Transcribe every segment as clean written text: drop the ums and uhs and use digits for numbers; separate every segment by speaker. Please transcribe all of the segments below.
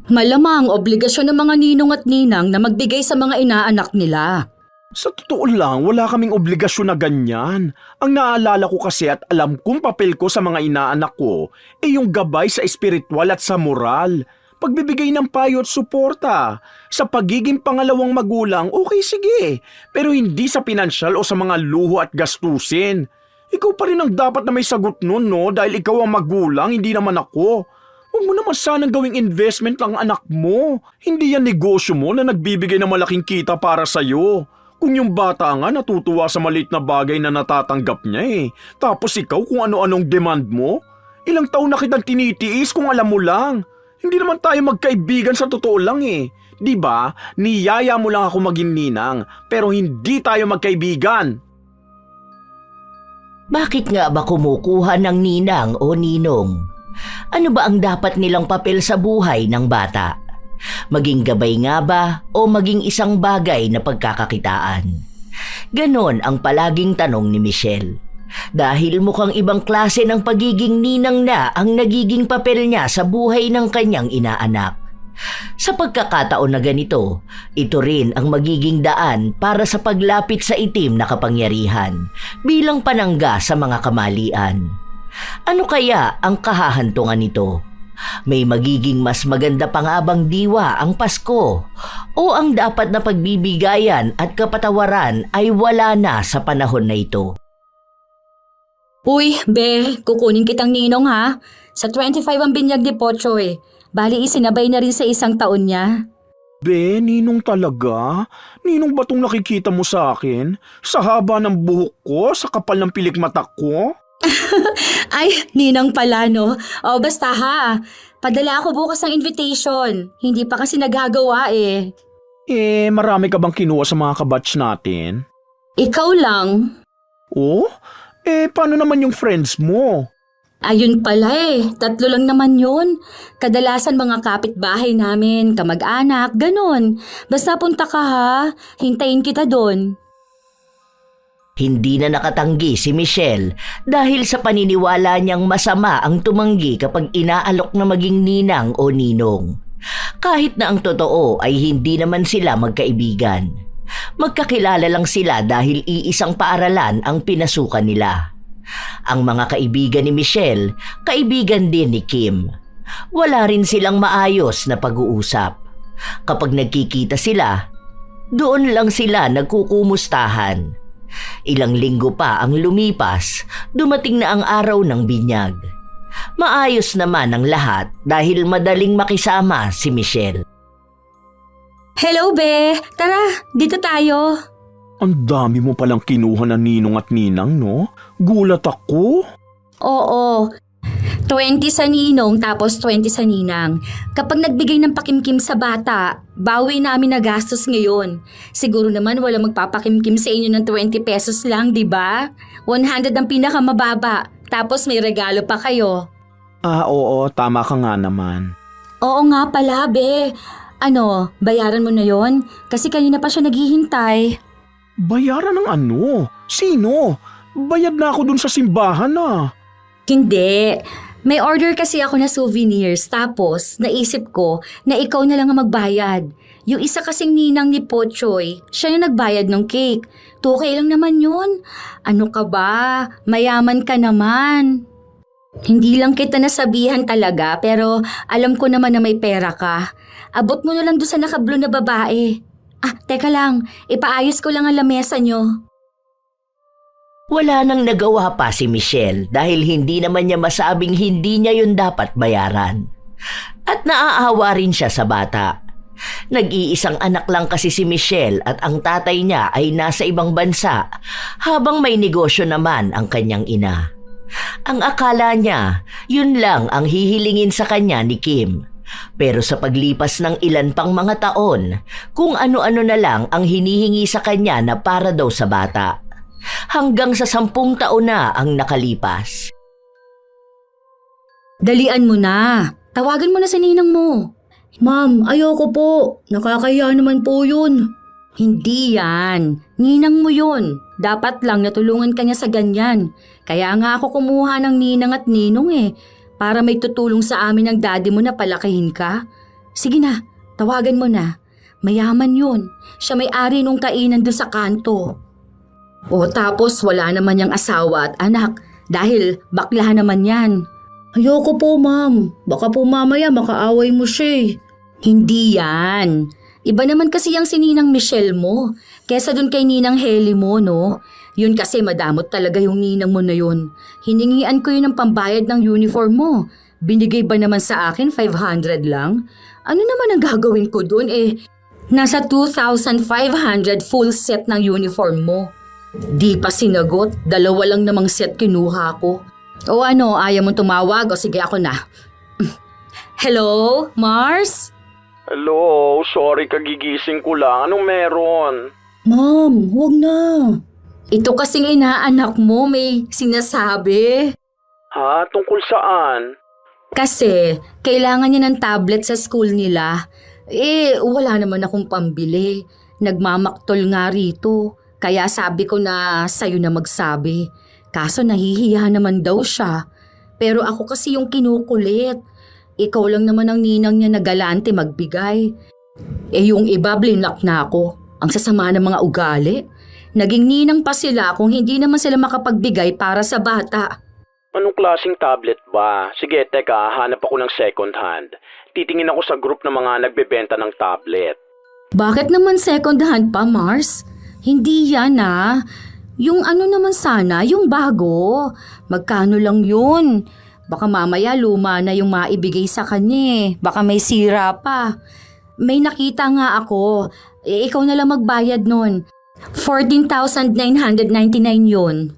Speaker 1: Malamang obligasyon ng mga ninong at ninang na magbigay sa mga inaanak nila.
Speaker 2: Sa totoo lang, wala kaming obligasyon na ganyan. Ang naalala ko kasi at alam kong papel ko sa mga inaanak ko yung gabay sa espiritual at sa moral. Pagbibigay ng payo at suporta. Sa pagiging pangalawang magulang, okay sige. Pero hindi sa pinansyal o sa mga luho at gastusin. Ikaw pa rin ang dapat na may sagot nun, no? Dahil ikaw ang magulang, hindi naman ako. Huwag mo naman sanang gawing investment lang anak mo. Hindi yan negosyo mo na nagbibigay ng malaking kita para sa'yo. Kung yung bata nga natutuwa sa maliit na bagay na natatanggap niya Tapos ikaw kung ano-anong demand mo. Ilang taon na kitang tinitiis kung alam mo lang. Hindi naman tayo magkaibigan sa totoo lang Diba? Niyaya mo lang ako maging ninang, pero hindi tayo magkaibigan.
Speaker 3: Bakit nga ba kumukuha ng ninang o ninong? Ano ba ang dapat nilang papel sa buhay ng bata? Maging gabay nga ba o maging isang bagay na pagkakakitaan? Ganon ang palaging tanong ni Michelle. Dahil mukhang ibang klase ng pagiging ninang na ang nagiging papel niya sa buhay ng kanyang inaanak. Sa pagkakataon na ganito, ito rin ang magiging daan para sa paglapit sa itim na kapangyarihan bilang panangga sa mga kamalian. Ano kaya ang kahahantungan nito? May magiging mas maganda pa nga bang diwa ang Pasko? O ang dapat na pagbibigayan at kapatawaran ay wala na sa panahon na ito?
Speaker 1: Uy, be, kukunin kitang ninong ha. Sa 25 ang binyag ni Pochoy. Bali isinabay na rin sa 1 taon niya.
Speaker 2: Be, ninong talaga? Ninong ba tong nakikita mo sa akin? Sa haba ng buhok ko, sa kapal ng pilik mata ko?
Speaker 1: Ay, ninang pala no. O basta ha, padala ako bukas ng invitation. Hindi pa kasi nagagawa
Speaker 2: Marami ka bang kinuha sa mga kabatch natin?
Speaker 1: Ikaw lang.
Speaker 2: Oh? Paano naman yung friends mo?
Speaker 1: Ayun pala 3 lang naman yun. Kadalasan mga kapitbahay namin, kamag-anak, ganun. Basta punta ka ha, hintayin kita doon.
Speaker 3: Hindi na nakatanggi si Michelle dahil sa paniniwala niyang masama ang tumanggi kapag inaalok na maging ninang o ninong. Kahit na ang totoo ay hindi naman sila magkaibigan. Magkakilala lang sila dahil iisang paaralan ang pinasukan nila. Ang mga kaibigan ni Michelle, kaibigan din ni Kim. Wala rin silang maayos na pag-uusap. Kapag nagkikita sila, doon lang sila nagkukumustahan. Ilang linggo pa ang lumipas, dumating na ang araw ng binyag. Maayos naman ang lahat dahil madaling makisama si Michelle.
Speaker 1: Hello, be. Tara, dito tayo.
Speaker 2: Ang dami mo palang kinuha na ninong at ninang, no? Gulat ako.
Speaker 1: Oo. 20 sa ninong tapos 20 sa ninang. Kapag nagbigay ng pakimkim sa bata, bawi namin na gastos ngayon. Siguro naman wala magpapakimkim sa inyo ng 20 pesos lang, di ba? 100 ang pinakamababa, tapos may regalo pa kayo.
Speaker 2: Oo, tama ka nga naman.
Speaker 1: Oo nga pala, be. Ano, bayaran mo na yon? Kasi kanina pa siya naghihintay.
Speaker 2: Bayaran ng ano? Sino? Bayad na ako dun sa simbahan
Speaker 1: Hindi. May order kasi ako na souvenirs tapos naisip ko na ikaw na lang ang magbayad. Yung isa kasing ninang ni Pochoy, siya yung nagbayad ng cake. 2K lang naman yun. Ano ka ba? Mayaman ka naman. Hindi lang kita nasabihan talaga pero alam ko naman na may pera ka. Abot mo na lang doon sa nakablo na babae. Teka lang. Ipaayos ko lang ang lamesa nyo.
Speaker 3: Wala nang nagawa pa si Michelle dahil hindi naman niya masabing hindi niya yun dapat bayaran. At naaawa rin siya sa bata. Nag-iisang anak lang kasi si Michelle at ang tatay niya ay nasa ibang bansa habang may negosyo naman ang kanyang ina. Ang akala niya, yun lang ang hihilingin sa kanya ni Kim. Pero sa paglipas ng ilan pang mga taon, kung ano-ano na lang ang hinihingi sa kanya na para daw sa bata. Hanggang sa 10 taon na ang nakalipas.
Speaker 1: Dalian mo na. Tawagan mo na sa ninang mo. Ma'am, ayoko po. Nakakahiya naman po yun. Hindi yan. Ninang mo yun. Dapat lang natulungan ka niya sa ganyan. Kaya nga ako kumuha ng ninang at ninong para may tutulong sa amin ng daddy mo na palakihin ka. Sige na, tawagan mo na. Mayaman yun. Siya may-ari nung kainan doon sa kanto. O tapos wala naman niyang asawa at anak dahil bakla naman yan. Ayoko po, ma'am. Baka po mamaya makaaway mo siya. Hindi yan. Iba naman kasi yung si Ninang Michelle mo. Kesa dun kay Ninang Heli mo, no? Yun kasi madamot talaga yung ninang mo na yun. Hiningian ko yun ng pambayad ng uniform mo. Binigay ba naman sa akin 500 lang? Ano naman ang gagawin ko dun nasa 2,500 full set ng uniform mo. Di pa sinagot, 2 lang namang set kinuha ko. O ano, ayaw mo tumawag? O sige ako na. Hello, Mars?
Speaker 2: Hello, sorry kagigising ko lang. Anong meron?
Speaker 1: Ma'am, huwag na. Ito kasing inaanak mo may sinasabi.
Speaker 2: Ha? Tungkol saan?
Speaker 1: Kasi kailangan niya ng tablet sa school nila. Wala naman akong pambili. Nagmamaktol nga rito. Kaya sabi ko na sa'yo na magsabi. Kaso nahihiya naman daw siya. Pero ako kasi yung kinukulit. Ikaw lang naman ang ninang niya na galante magbigay. Yung iba blinak na ako. Ang sasama ng mga ugali. Naging ninang pa sila kung hindi naman sila makapagbigay para sa bata.
Speaker 2: Anong klaseng tablet ba? Sige, teka, hanap ako ng second hand. Titingin ako sa group ng mga nagbebenta ng tablet.
Speaker 1: Bakit naman second hand pa, Mars? Hindi yan Yung ano naman sana, yung bago. Magkano lang yun? Baka mamaya luma na yung maibigay sa kanya. Baka may sira pa. May nakita nga ako. Ikaw na lang magbayad nun. 14,999 yun.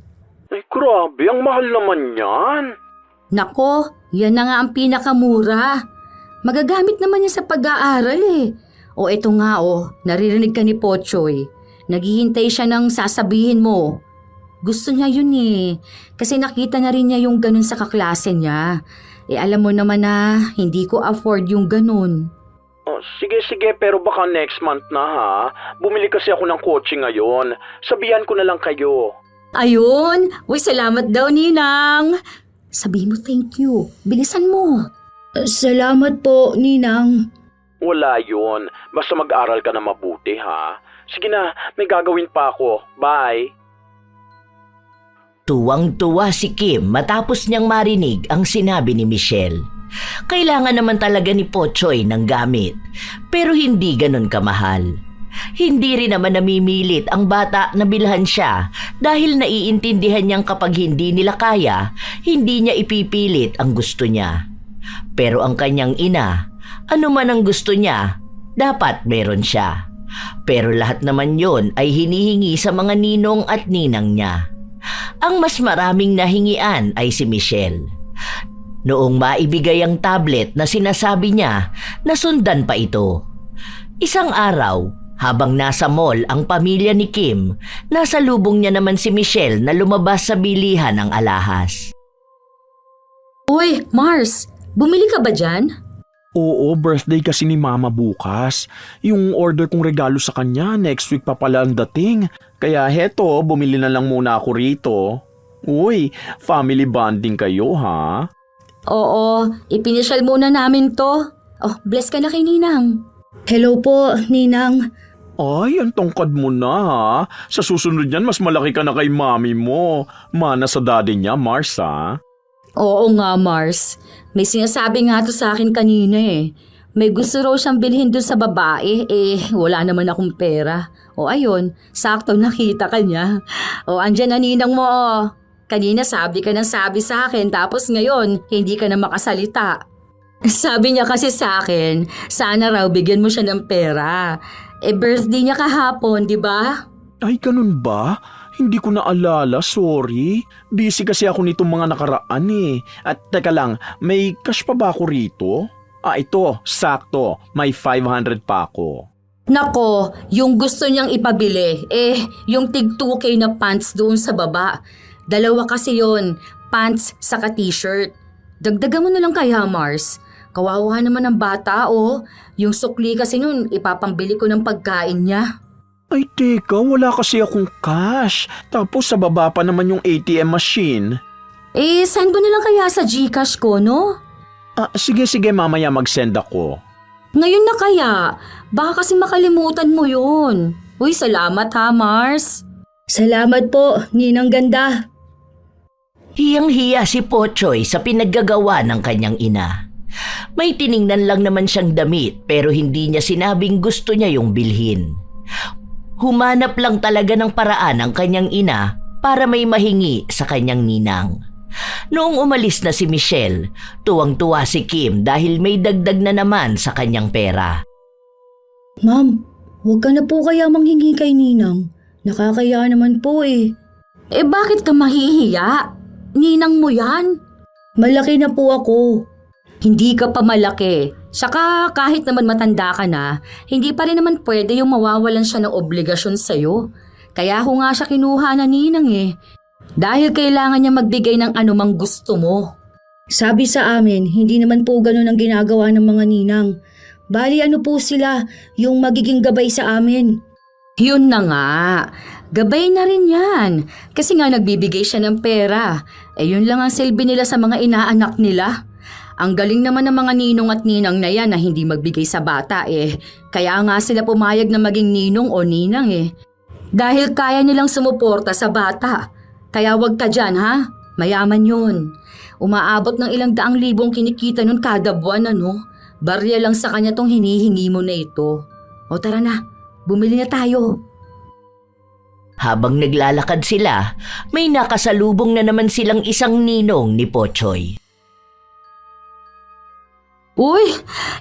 Speaker 2: Ay, grabe, ang mahal naman yan.
Speaker 1: Nako, yan na nga ang pinakamura. Magagamit naman niya sa pag-aaral O eto nga naririnig ka ni Pochoy. Naghihintay siya ng sasabihin mo. Gusto niya yun Kasi nakita na rin niya yung ganun sa kaklase niya. Alam mo naman na hindi ko afford yung ganun.
Speaker 2: Oh, sige, pero baka next month na ha. Bumili kasi ako ng kotse ngayon. Sabihan ko na lang kayo.
Speaker 1: Ayun! Uy, salamat daw, Ninang! Sabi mo thank you. Bilisan mo. Salamat po, Ninang.
Speaker 2: Wala yun. Basta mag-aral ka na mabuti ha. Sige na, may gagawin pa ako. Bye!
Speaker 3: Tuwang-tuwa si Kim matapos niyang marinig ang sinabi ni Michelle. Kailangan naman talaga ni Pochoy ng gamit, pero hindi ganun kamahal. Hindi rin naman namimilit ang bata na bilhan siya dahil naiintindihan niyang kapag hindi nila kaya, hindi niya ipipilit ang gusto niya. Pero ang kanyang ina, ano man ang gusto niya, dapat meron siya. Pero lahat naman yon ay hinihingi sa mga ninong at ninang niya. Ang mas maraming nahingian ay si Michelle. Noong maibigay ang tablet na sinasabi niya, nasundan pa ito. Isang araw, habang nasa mall ang pamilya ni Kim, nasa lubong niya naman si Michelle na lumabas sa bilihan ng alahas.
Speaker 1: Uy, Mars, bumili ka ba dyan?
Speaker 2: Oo, birthday kasi ni Mama bukas. Yung order kong regalo sa kanya, next week pa pala ang dating. Kaya heto, bumili na lang muna ako rito. Uy, family bonding kayo ha?
Speaker 1: Oo, ipinisyal muna namin to. Oh, bless ka na kay Ninang. Hello po, Ninang.
Speaker 2: Ay, ang tongkad mo na ha. Sa susunod yan, mas malaki ka na kay mami mo. Mana sa daddy niya, Mars ha?
Speaker 1: Oo nga, Mars. May sinasabi nga to sa akin kanina May gusto raw siyang bilhin doon sa babae, wala naman akong pera. O ayun, sakto nakita ka niya. O andyan na ninang mo Kanina sabi ka ng sabi sa akin tapos ngayon hindi ka na makasalita. Sabi niya kasi sa akin, sana raw bigyan mo siya ng pera. Birthday niya kahapon, di ba?
Speaker 2: Ay, ganun ba? Hindi ko naalala, sorry. Busy kasi ako nitong mga nakaraan At teka lang, may cash pa ba ako rito? Ito, sakto. May 500 pa ako.
Speaker 1: Nako, yung gusto niyang ipabili, yung tig 2K na pants doon sa baba. 2 kasi yon, pants saka t-shirt. Dagdagan mo na lang kaya, Mars. Kawawa naman ang bata, Yung sukli kasi nun, ipapambili ko ng pagkain niya.
Speaker 2: Ay, teka, wala kasi akong cash. Tapos sa baba pa naman yung ATM machine.
Speaker 1: Send mo na lang kaya sa GCash ko, no?
Speaker 2: Sige, mamaya mag-send ako.
Speaker 1: Ngayon na kaya, baka kasi makalimutan mo yun. Uy, salamat ha, Mars. Salamat po, Ninang Ganda.
Speaker 3: Hiyang-hiya si Pochoy sa pinaggagawa ng kanyang ina. May tiningnan lang naman siyang damit pero hindi niya sinabing gusto niya yung bilhin. Humanap lang talaga ng paraan ang kanyang ina para may mahingi sa kanyang ninang. Noong umalis na si Michelle, tuwang-tuwa si Kim dahil may dagdag na naman sa kanyang pera.
Speaker 1: Ma'am, huwag ka na po kaya manghingi kay Ninang. Nakakaya naman po eh. Eh bakit ka mahihiya? Ninang mo yan? Malaki na po ako. Hindi ka pa malaki. Saka kahit naman matanda ka na, hindi pa rin naman pwede yung mawawalan siya ng obligasyon sa'yo. Kaya ako nga siya kinuha na ninang eh. Dahil kailangan niya magbigay ng anumang gusto mo. Sabi sa amin, hindi naman po ganun ang ginagawa ng mga ninang. Bali ano po sila, yung magiging gabay sa amin. Yun na nga. Gabay na rin yan. Kasi nga nagbibigay siya ng pera. Eh yun lang ang silbi nila sa mga inaanak nila. Ang galing naman ng mga ninong at ninang na yan na hindi magbigay sa bata eh. Kaya nga sila pumayag na maging ninong o ninang eh. Dahil kaya nilang sumuporta sa bata. Kaya wag ka dyan ha. Mayaman yun. Umaabot ng ilang daang libong kinikita nun kada buwan ano. Barya lang sa kanya tong hinihingi mo na ito. O tara na, bumili na tayo.
Speaker 3: Habang naglalakad sila, may nakasalubong na naman silang isang ninong ni Pochoy.
Speaker 1: Uy,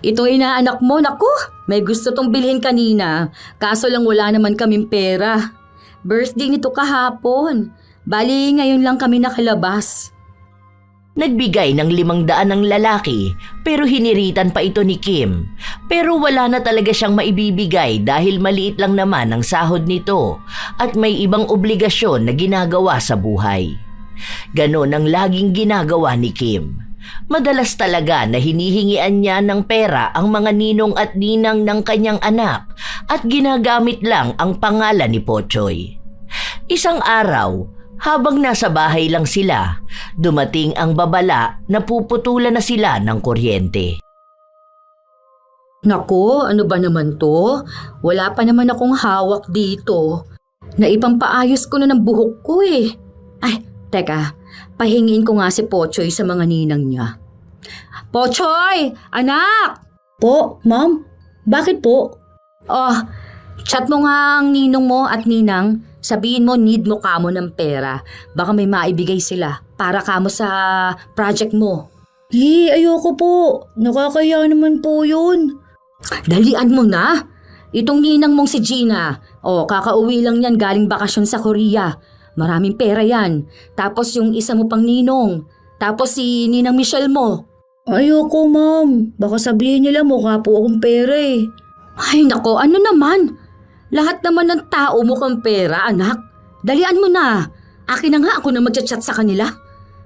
Speaker 1: itong inaanak mo, naku, may gusto tong bilhin kanina. Kaso lang wala naman kaming pera. Birthday nito kahapon. Bali, ngayon lang kami nakalabas.
Speaker 3: Nagbigay ng 500 ng lalaki pero hiniritan pa ito ni Kim. Pero wala na talaga siyang maibibigay dahil maliit lang naman ang sahod nito at may ibang obligasyon na ginagawa sa buhay. Ganon ang laging ginagawa ni Kim. Madalas talaga na hinihingian niya ng pera ang mga ninong at ninang ng kanyang anak at ginagamit lang ang pangalan ni Pochoy. Isang araw, habang nasa bahay lang sila, dumating ang babala na puputulan na sila ng kuryente.
Speaker 1: Nako, ano ba naman to? Wala pa naman akong hawak dito. Naipampaayos ko na ng buhok ko eh. Ay, teka, pahingiin ko nga si Pochoy sa mga ninang niya. Pochoy! Anak! Po, ma'am? Bakit po? Oh, chat mo nga ang ninong mo at ninang. Sabihin mo need mo kamo ng pera. Baka may maibigay sila para kamo sa project mo. Ayoko po. Nakakaya naman po yun. Dalian mo na. Itong ninang mong si Gina. Kakauwi lang yan galing bakasyon sa Korea. Maraming pera yan. Tapos yung isa mo pang ninong. Tapos si Ninang Michelle mo. Ayoko ma'am. Baka sabihin nila mukha po akong pera eh. Ay nako, ano naman? Lahat naman ng tao mukhang pera, anak. Dalian mo na. Akin na nga ako na magchat-chat sa kanila.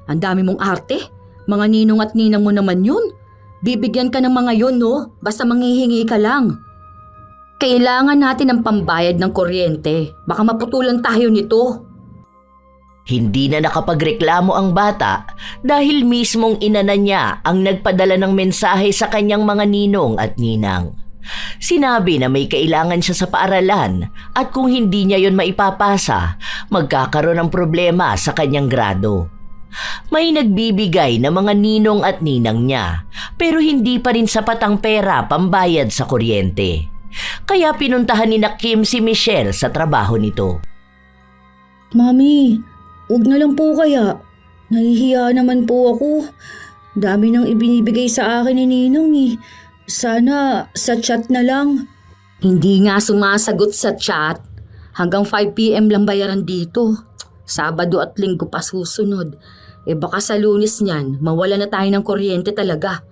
Speaker 1: Ang dami mong arte. Mga ninong at ninang mo naman yun. Bibigyan ka ng mga yun, no? Basta manghihingi ka lang. Kailangan natin ng pambayad ng kuryente. Baka maputulan tayo nito.
Speaker 3: Hindi na nakapagreklamo ang bata dahil mismong ina na niya ang nagpadala ng mensahe sa kanyang mga ninong at ninang. Sinabi na may kailangan siya sa paaralan at kung hindi niya yon maipapasa, magkakaroon ng problema sa kanyang grado. May nagbibigay na mga ninong at ninang niya pero hindi pa rin sapat ang pera pambayad sa kuryente. Kaya pinuntahan ni Kim si Michelle sa trabaho nito.
Speaker 1: Mami, huwag na lang po kaya. Nahihiya naman po ako. Dami nang ibinibigay sa akin ni Ninong eh. Sana sa chat na lang. Hindi nga sumasagot sa chat. Hanggang 5 PM lang bayaran dito. Sabado at linggo pa susunod. Baka sa Lunes niyan, mawala na tayo ng kuryente talaga.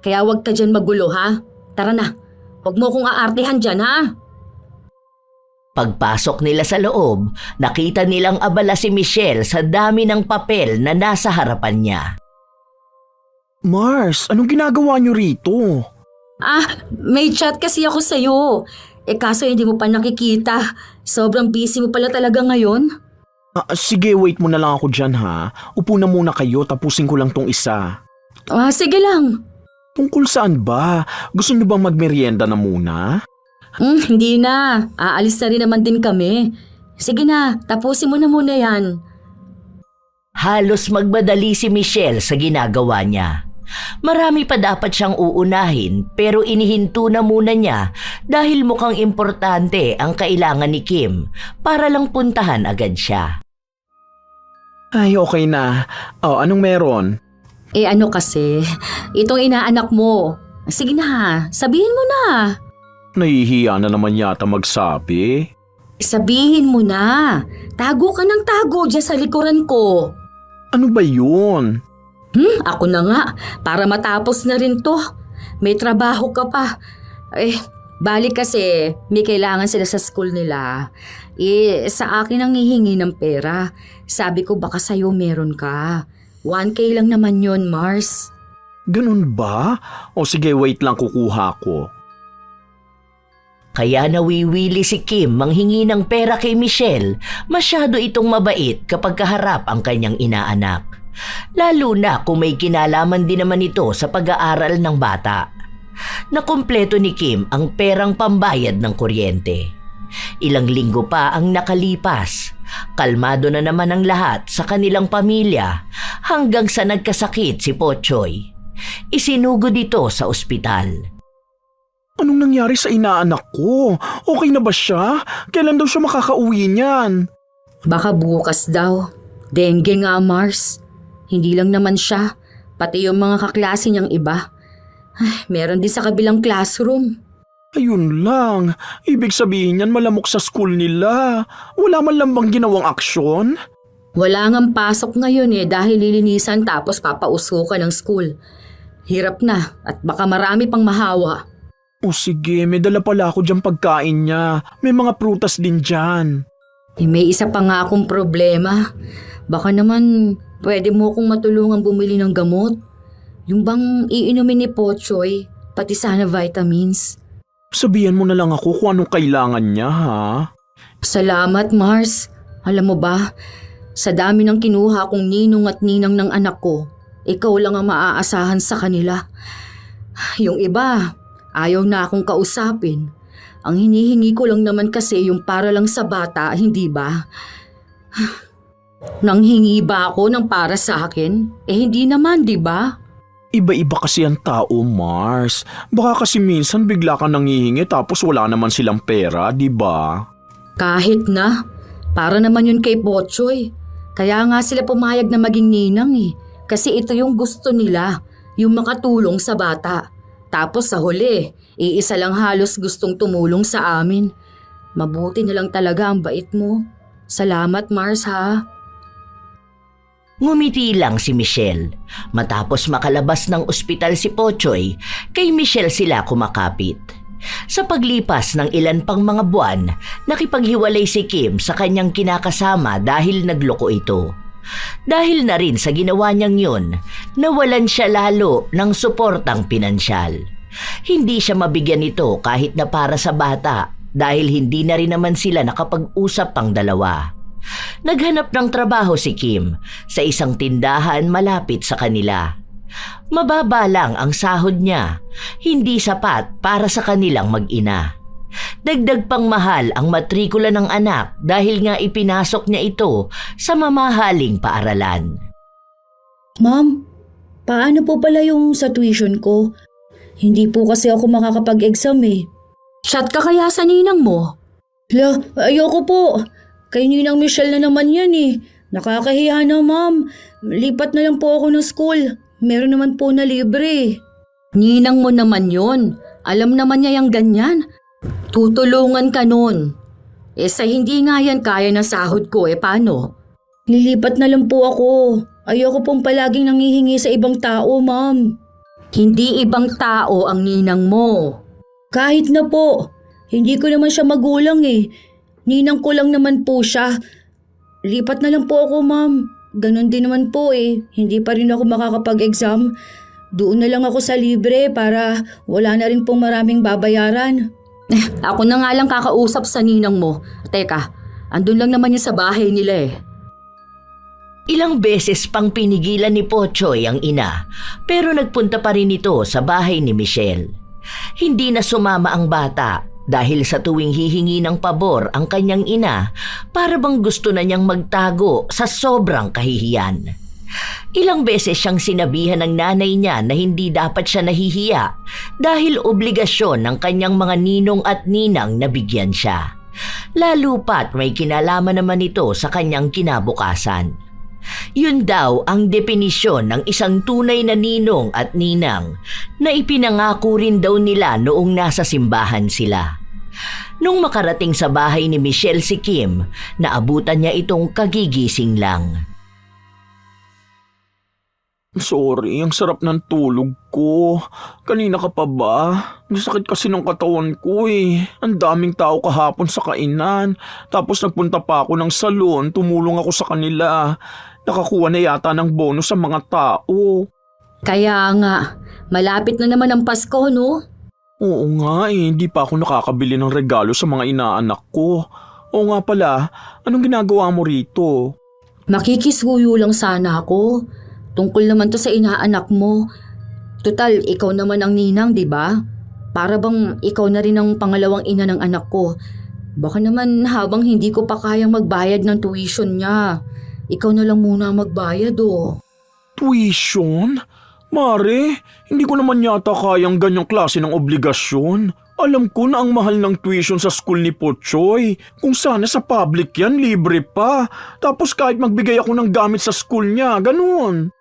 Speaker 1: Kaya wag ka dyan magulo ha. Tara na, wag mo kong aartehan dyan ha.
Speaker 3: Pagpasok nila sa loob, nakita nilang abala si Michelle sa dami ng papel na nasa harapan niya.
Speaker 2: Mars, anong ginagawa niyo rito?
Speaker 1: May chat kasi ako sa'yo. Kaso hindi mo pa nakikita. Sobrang busy mo pala talaga ngayon.
Speaker 2: Sige, wait mo na lang ako dyan ha. Upo na muna kayo, tapusin ko lang tong isa.
Speaker 1: Sige lang.
Speaker 2: Tungkol saan ba? Gusto niyo bang magmerienda na muna?
Speaker 1: Hindi na. Aalis na rin naman din kami. Sige na, tapusin mo na muna yan.
Speaker 3: Halos magmadali si Michelle sa ginagawa niya. Marami pa dapat siyang uunahin pero inihinto na muna niya dahil mukhang importante ang kailangan ni Kim para lang puntahan agad siya.
Speaker 2: Ay, okay na. Oh, anong meron?
Speaker 1: Ano kasi, itong inaanak mo. Sige na, sabihin mo na.
Speaker 2: Nahihiya na naman yata magsabi.
Speaker 1: Sabihin mo na. Tago ka ng tago dyan sa likuran ko.
Speaker 2: Ano ba yun?
Speaker 1: Ako na nga, para matapos na rin to. May trabaho ka pa. Balik kasi may kailangan sila sa school nila. Sa akin ang hihingi ng pera. Sabi ko baka sa'yo meron ka. 1K lang naman yon, Mars.
Speaker 2: Ganun ba? O sige, wait lang, kukuha ko.
Speaker 3: Kaya nawiwili si Kim manghingi ng pera kay Michelle. Masyado itong mabait kapag kaharap ang kanyang inaanak. Lalo na kung may kinalaman din naman ito sa pag-aaral ng bata. Nakumpleto ni Kim ang perang pambayad ng kuryente. Ilang linggo pa ang nakalipas. Kalmado na naman ang lahat sa kanilang pamilya hanggang sa nagkasakit si Pochoy. Isinugod ito sa ospital.
Speaker 2: Anong nangyari sa inaanak ko? Okay na ba siya? Kailan daw siya makakauwi niyan?
Speaker 1: Baka bukas daw. Dengue nga, Mars. Hindi lang naman siya, pati yung mga kaklase niyang iba. Meron din sa kabilang classroom.
Speaker 2: Ayun lang. Ibig sabihin yan malamok sa school nila. Wala man lang bang ginawang aksyon?
Speaker 1: Wala ngang pasok ngayon dahil lilinisan tapos papausukan ng school. Hirap na at baka marami pang mahawa.
Speaker 2: O sige, may dala pala ako dyan pagkain niya. May mga prutas din dyan.
Speaker 1: May isa pa nga akong problema. Baka naman pwede mo akong matulungan bumili ng gamot. Yung bang iinumin ni Pochoy, pati sana vitamins.
Speaker 2: Sabihan mo na lang ako kung anong kailangan niya, ha?
Speaker 1: Salamat, Mars. Alam mo ba, sa dami ng kinuha kong ninong at ninang ng anak ko, ikaw lang ang maaasahan sa kanila. Yung iba, ayaw na akong kausapin. Ang hinihingi ko lang naman kasi yung para lang sa bata, hindi ba? Nanghingi ba ako ng para sa akin? Hindi naman, di ba?
Speaker 2: Iba-iba kasi ang tao, Mars. Baka kasi minsan bigla ka nanghihingi tapos wala naman silang pera, di ba?
Speaker 1: Kahit na. Para naman yun kay Pochoy. Kaya nga sila pumayag na maging ninang Kasi ito yung gusto nila, yung makatulong sa bata. Tapos sa huli, iisa lang halos gustong tumulong sa amin. Mabuti na lang talaga ang bait mo. Salamat, Mars, ha?
Speaker 3: Ngumiti lang si Michelle. Matapos makalabas ng ospital si Pochoy, kay Michelle sila kumakapit. Sa paglipas ng ilan pang mga buwan, nakipaghiwalay si Kim sa kanyang kinakasama dahil nagloko ito. Dahil na rin sa ginawa niyang yun, nawalan siya lalo ng suportang pinansyal. Hindi siya mabigyan nito kahit na para sa bata dahil hindi na rin naman sila nakapag-usap pang dalawa. Naghanap ng trabaho si Kim sa isang tindahan malapit sa kanila. Mababa lang ang sahod niya, hindi sapat para sa kanilang mag-ina. Dagdag pang mahal ang matrikula ng anak dahil nga ipinasok niya ito sa mamahaling paaralan.
Speaker 1: Ma'am, paano po pala yung sa tuition ko? Hindi po kasi ako makakapag-exam Shot ka kaya sa ninang mo? Ayoko po. Kay Ninang Michelle na naman yan Nakakahiya na, ma'am. Lipat na lang po ako ng school. Meron naman po na libre. Ninang mo naman yon. Alam naman niya yung ganyan. Tutulungan ka nun. Sa hindi nga yan kaya ng sahod ko, paano? Lilipat na lang po ako. Ayoko pong palaging nangihingi sa ibang tao, ma'am. Hindi ibang tao ang ninang mo. Kahit na po. Hindi ko naman siya magulang Ninang ko lang naman po siya. Lipat na lang po ako, ma'am. Ganon din naman po Hindi pa rin ako makakapag-exam. Doon na lang ako sa libre para wala na rin pong maraming babayaran. Ako na nga lang kakausap sa ninang mo. Teka, andun lang naman yun sa bahay nila
Speaker 3: Ilang beses pang pinigilan ni Pochoy ang ina, pero nagpunta pa rin ito sa bahay ni Michelle. Hindi na sumama ang bata dahil sa tuwing hihingi ng pabor ang kanyang ina, para bang gusto na niyang magtago sa sobrang kahihiyan. Ilang beses siyang sinabihan ng nanay niya na hindi dapat siya nahihiya dahil obligasyon ng kanyang mga ninong at ninang na bigyan siya. Lalo pat may kinalaman naman ito sa kanyang kinabukasan. Yun daw ang definisyon ng isang tunay na ninong at ninang na ipinangako rin daw nila noong nasa simbahan sila. Nung makarating sa bahay ni Michelle si Kim, naabutan niya itong kagigising lang.
Speaker 2: Sorry, ang sarap ng tulog ko. Kanina ka pa ba? Nasakit kasi ng katawan ko eh. Ang daming tao kahapon sa kainan. Tapos nagpunta pa ako ng salon, tumulong ako sa kanila. Nakakuha na yata ng bonus sa mga tao.
Speaker 1: Kaya nga, malapit na naman ang Pasko, no?
Speaker 2: Oo nga eh, hindi pa ako nakakabili ng regalo sa mga inaanak ko. Oo nga pala, anong ginagawa mo rito?
Speaker 1: Makikisuyo lang sana ako. Tungkol naman to sa inaanak mo. Total, ikaw naman ang ninang, di ba? Para bang ikaw na rin ang pangalawang ina ng anak ko. Baka naman habang hindi ko pa kayang magbayad ng tuition niya, ikaw na lang muna magbayad oh.
Speaker 2: Tuition? Mare, hindi ko naman yata kayang ganyang klase ng obligasyon. Alam ko na ang mahal ng tuition sa school ni Pochoy. Kung sana sa public yan, libre pa. Tapos kahit magbigay ako ng gamit sa school niya, ganun.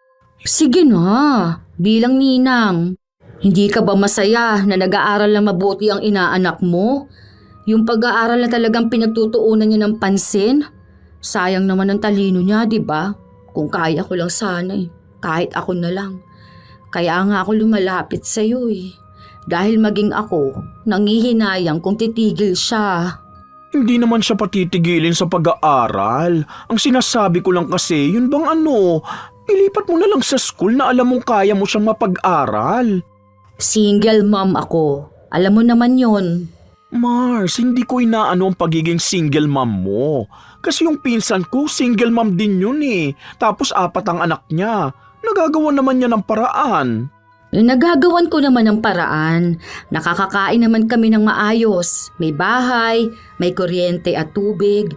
Speaker 1: Sige na, bilang ninang. Hindi ka ba masaya na nag-aaral na mabuti ang inaanak mo? Yung pag-aaral na talagang pinagtutuunan niya ng pansin? Sayang naman ang talino niya, di ba? Kung kaya ko lang sana eh. Kahit ako na lang. Kaya nga ako lumalapit sa'yo eh. Dahil maging ako, nangihinayang kung titigil siya.
Speaker 2: Hindi naman siya patitigilin sa pag-aaral. Ang sinasabi ko lang kasi, yun bang ilipat mo na lang sa school na alam mong kaya mo siyang mapag-aral.
Speaker 1: Single mom ako. Alam mo naman yon.
Speaker 2: Mars, hindi ko inaano ang pagiging single mom mo. Kasi yung pinsan ko, single mom din yun eh. Tapos 4 ang anak niya. Nagagawa naman niya ng paraan.
Speaker 1: Nagagawan ko naman ng paraan. Nakakakain naman kami ng maayos. May bahay, may kuryente at tubig.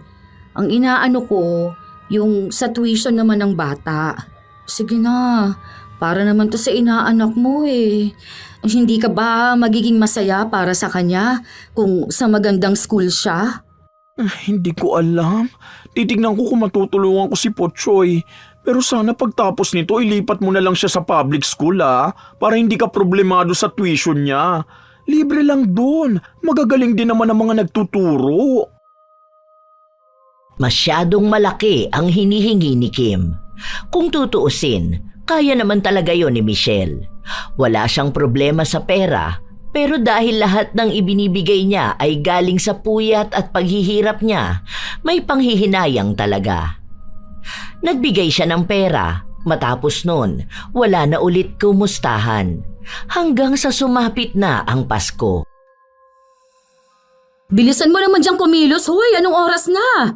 Speaker 1: Ang inaano ko, yung sa tuition naman ng bata. Sige na, para naman to sa inaanak mo eh. Hindi ka ba magiging masaya para sa kanya kung sa magandang school siya?
Speaker 2: Hindi ko alam. Titignan ko kung matutulungan ko si Pochoy. Pero sana pagtapos nito, ilipat mo na lang siya sa public school para hindi ka problemado sa tuition niya. Libre lang doon. Magagaling din naman ang mga nagtuturo.
Speaker 3: Masyadong malaki ang hinihingi ni Kim. Kung tutuusin, kaya naman talaga yon ni Michelle. Wala siyang problema sa pera, pero dahil lahat ng ibinibigay niya ay galing sa puyat at paghihirap niya, may panghihinayang talaga. Nagbigay siya ng pera, matapos nun, wala na ulit kumustahan. Hanggang sa sumapit na ang Pasko.
Speaker 1: Bilisan mo naman diyang kumilos, hoy, anong oras na?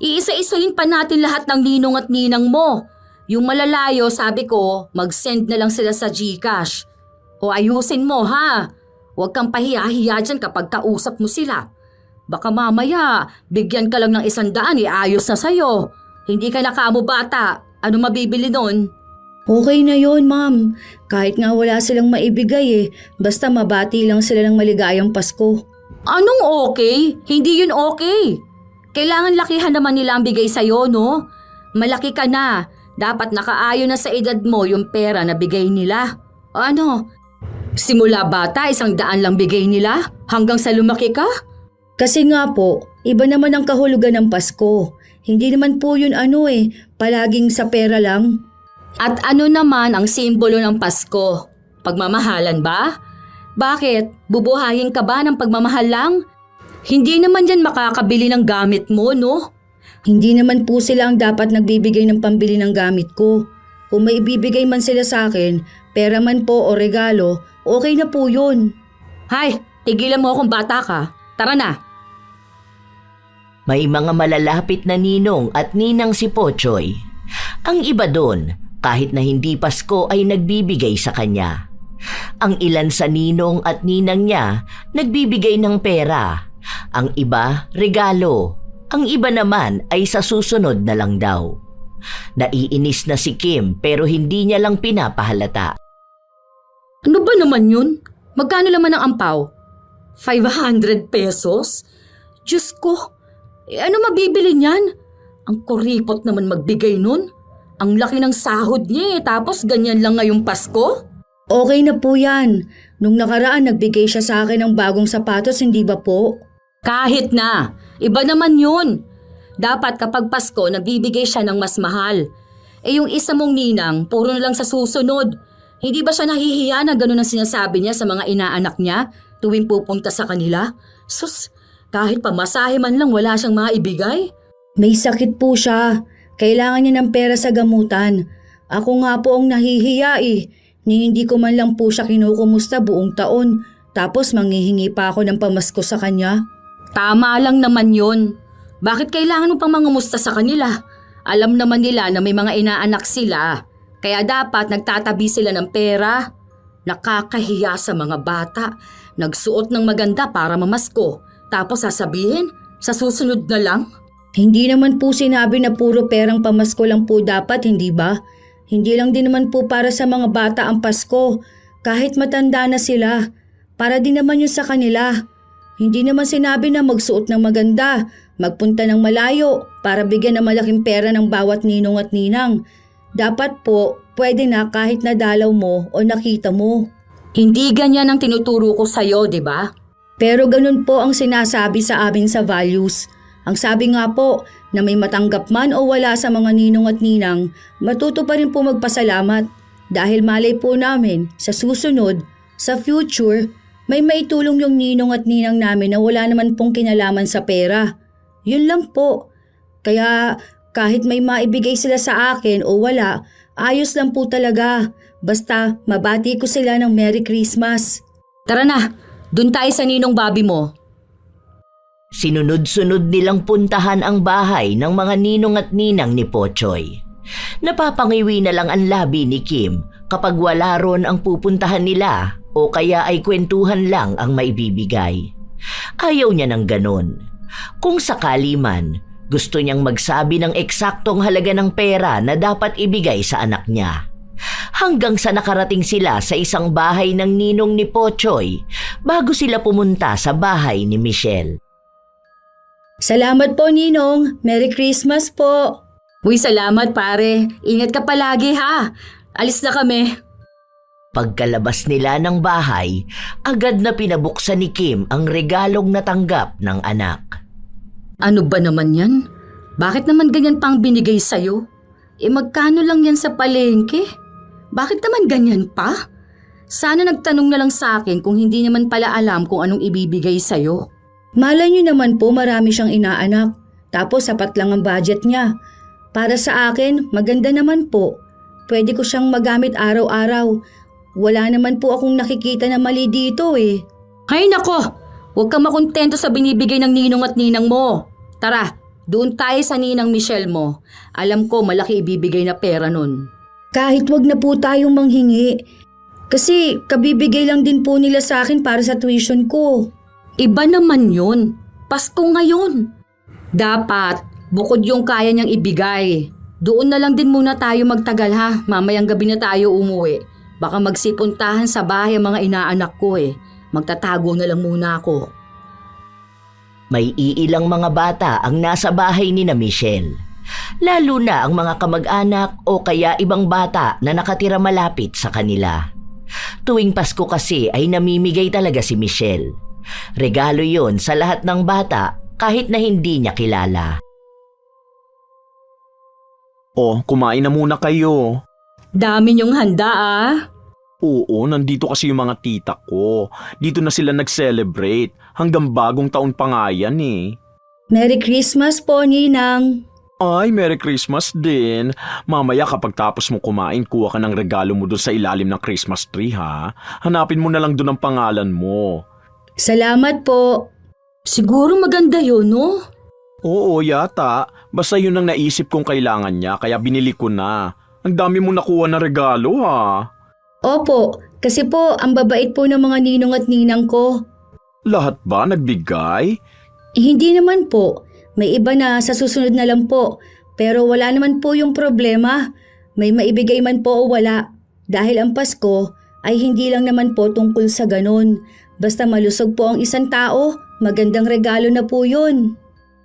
Speaker 1: Iisa-isahin pa natin lahat ng ninong at ninang mo. Yung malalayo, sabi ko, mag-send na lang sila sa GCash. O ayusin mo ha. Huwag kang pahiya-hiya dyan kapag kausap mo sila. Baka mamaya, bigyan ka lang ng 100, ayos na sa'yo. Hindi ka na kamo bata. Ano mabibili nun? Okay na yon, ma'am. Kahit nga wala silang maibigay eh. Basta mabati lang sila ng maligayang Pasko. Anong okay? Hindi yun okay. Kailangan lakihan naman nila ang bigay sa'yo, no? Malaki ka na. Dapat nakaayon na sa edad mo yung pera na bigay nila. Ano? Simula bata, 100 lang bigay nila? Hanggang sa lumaki ka? Kasi nga po, iba naman ang kahulugan ng Pasko. Hindi naman po yun palaging sa pera lang. At ano naman ang simbolo ng Pasko? Pagmamahalan ba? Bakit? Bubuhayin ka ba ng pagmamahal lang? Hindi naman yan makakabili ng gamit mo, no? Hindi naman po sila ang dapat nagbibigay ng pambili ng gamit ko. Kung may ibibigay man sila sa akin, pera man po o regalo, okay na po yun. Hay, tigilan mo akong bata ka. Tara na.
Speaker 3: May mga malalapit na ninong at ninang si Pochoy. Ang iba doon, kahit na hindi Pasko ay nagbibigay sa kanya. Ang ilan sa ninong at ninang niya nagbibigay ng pera. Ang iba, regalo. Ang iba naman ay sa susunod na lang daw. Naiinis na si Kim pero hindi niya lang pinapahalata.
Speaker 1: Ano ba naman yun? Magkano naman ang ampaw? 500 pesos? Diyos ko, ano mabibili niyan? Ang kuripot naman magbigay nun. Ang laki ng sahod niya tapos ganyan lang ngayong Pasko? Okay na po yan. Nung nakaraan nagbigay siya sa akin ng bagong sapatos, hindi ba po? Kahit na, iba naman yun. Dapat kapag Pasko nagbibigay siya ng mas mahal. Yung isa mong ninang, puro na lang sa susunod. Hindi ba siya nahihiya na gano'n ang sinasabi niya sa mga inaanak niya tuwing pupunta sa kanila? Sus, kahit pamasahe man lang wala siyang maibigay. May sakit po siya. Kailangan niya ng pera sa gamutan. Ako nga po ang nahihiya ni hindi ko man lang po siya kinukumusta buong taon. Tapos manghihingi pa ako ng pamasko sa kanya. Tama lang naman yun. Bakit kailangan mo pang mangumusta sa kanila? Alam naman nila na may mga inaanak sila. Kaya dapat nagtatabi sila ng pera. Nakakahiya sa mga bata. Nagsuot ng maganda para mamasko. Tapos sasabihin, sa susunod na lang. Hindi naman po sinabi na puro perang pamasko lang po dapat, hindi ba? Hindi lang din naman po para sa mga bata ang Pasko. Kahit matanda na sila. Para din naman yun sa kanila. Hindi naman sinabi na magsuot ng maganda, magpunta ng malayo para bigyan ng malaking pera ng bawat ninong at ninang. Dapat po, pwede na kahit nadalaw mo o nakita mo. Hindi ganyan ang tinuturo ko sa'yo, di ba? Pero ganun po ang sinasabi sa amin sa values. Ang sabi nga po na may matanggap man o wala sa mga ninong at ninang, matuto pa rin po magpasalamat. Dahil malay po namin, sa susunod, sa future, may maitulong yung ninong at ninang namin na wala naman pong kinalaman sa pera. Yun lang po. Kaya kahit may maibigay sila sa akin o wala, ayos lang po talaga. Basta mabati ko sila ng Merry Christmas. Tara na, dun tayo sa ninong Bobby mo.
Speaker 3: Sinunod-sunod nilang puntahan ang bahay ng mga ninong at ninang ni Pochoy. Napapangiwi na lang ang labi ni Kim kapag wala ron ang pupuntahan nila o kaya ay kwentuhan lang ang maibibigay. Ayaw niya ng ganon. Kung sakali man, gusto niyang magsabi ng eksaktong halaga ng pera na dapat ibigay sa anak niya. Hanggang sa nakarating sila sa isang bahay ng ninong ni Pochoy bago sila pumunta sa bahay ni Michelle.
Speaker 1: Salamat po, Ninong. Merry Christmas po. Uy, salamat pare. Ingat ka palagi ha. Alis na kami.
Speaker 3: Pagkalabas nila ng bahay, agad na pinabuksan ni Kim ang regalong natanggap ng anak.
Speaker 1: Ano ba naman yan? Bakit naman ganyan pang binigay sa'yo? Magkano lang yan sa palengke? Bakit naman ganyan pa? Sana nagtanong na lang sa akin kung hindi naman pala alam kung anong ibibigay sa'yo. Malay niyo naman po marami siyang inaanak. Tapos sapat lang ang budget niya. Para sa akin, maganda naman po. Pwede ko siyang magamit araw-araw. Wala naman po akong nakikita na mali dito Ay nako! Huwag kang makontento sa binibigay ng ninong at ninang mo. Tara, doon tayo sa ninang Michelle mo. Alam ko malaki ibibigay na pera nun. Kahit wag na po tayong manghingi. Kasi kabibigay lang din po nila sa akin para sa tuition ko. Iba naman yun. Pasko ngayon. Dapat, bukod yung kaya niyang ibigay. Doon na lang din muna tayo magtagal ha. Mamayang gabi na tayo umuwi. Baka magsipuntahan sa bahay ang mga inaanak ko Magtatago na lang muna ako.
Speaker 3: May iilang mga bata ang nasa bahay ni na Michelle. Lalo na ang mga kamag-anak o kaya ibang bata na nakatira malapit sa kanila. Tuwing Pasko kasi ay namimigay talaga si Michelle. Regalo yon sa lahat ng bata kahit na hindi niya kilala.
Speaker 2: Oh, kumain na muna kayo.
Speaker 1: Dami niyong handa
Speaker 2: Oo, nandito kasi yung mga tita ko. Dito na sila nag-celebrate. Hanggang bagong taon pa nga yan
Speaker 1: Merry Christmas po, Ninang.
Speaker 2: Ay, Merry Christmas din. Mamaya kapag tapos mo kumain, kuha ka ng regalo mo doon sa ilalim ng Christmas tree ha. Hanapin mo na lang doon ang pangalan mo.
Speaker 1: Salamat po. Siguro maganda yun, no?
Speaker 2: Oo, yata. Basta yun ang naisip kong kailangan niya, kaya binili ko na. Ang dami mong nakuha na regalo, ha?
Speaker 1: Opo, kasi po ang babait po ng mga ninong at ninang ko.
Speaker 2: Lahat ba nagbigay?
Speaker 1: Hindi naman po. May iba na sa susunod na lang po. Pero wala naman po yung problema. May maibigay man po o wala. Dahil ang Pasko ay hindi lang naman po tungkol sa ganon. Basta malusog po ang isang tao, magandang regalo na po yun.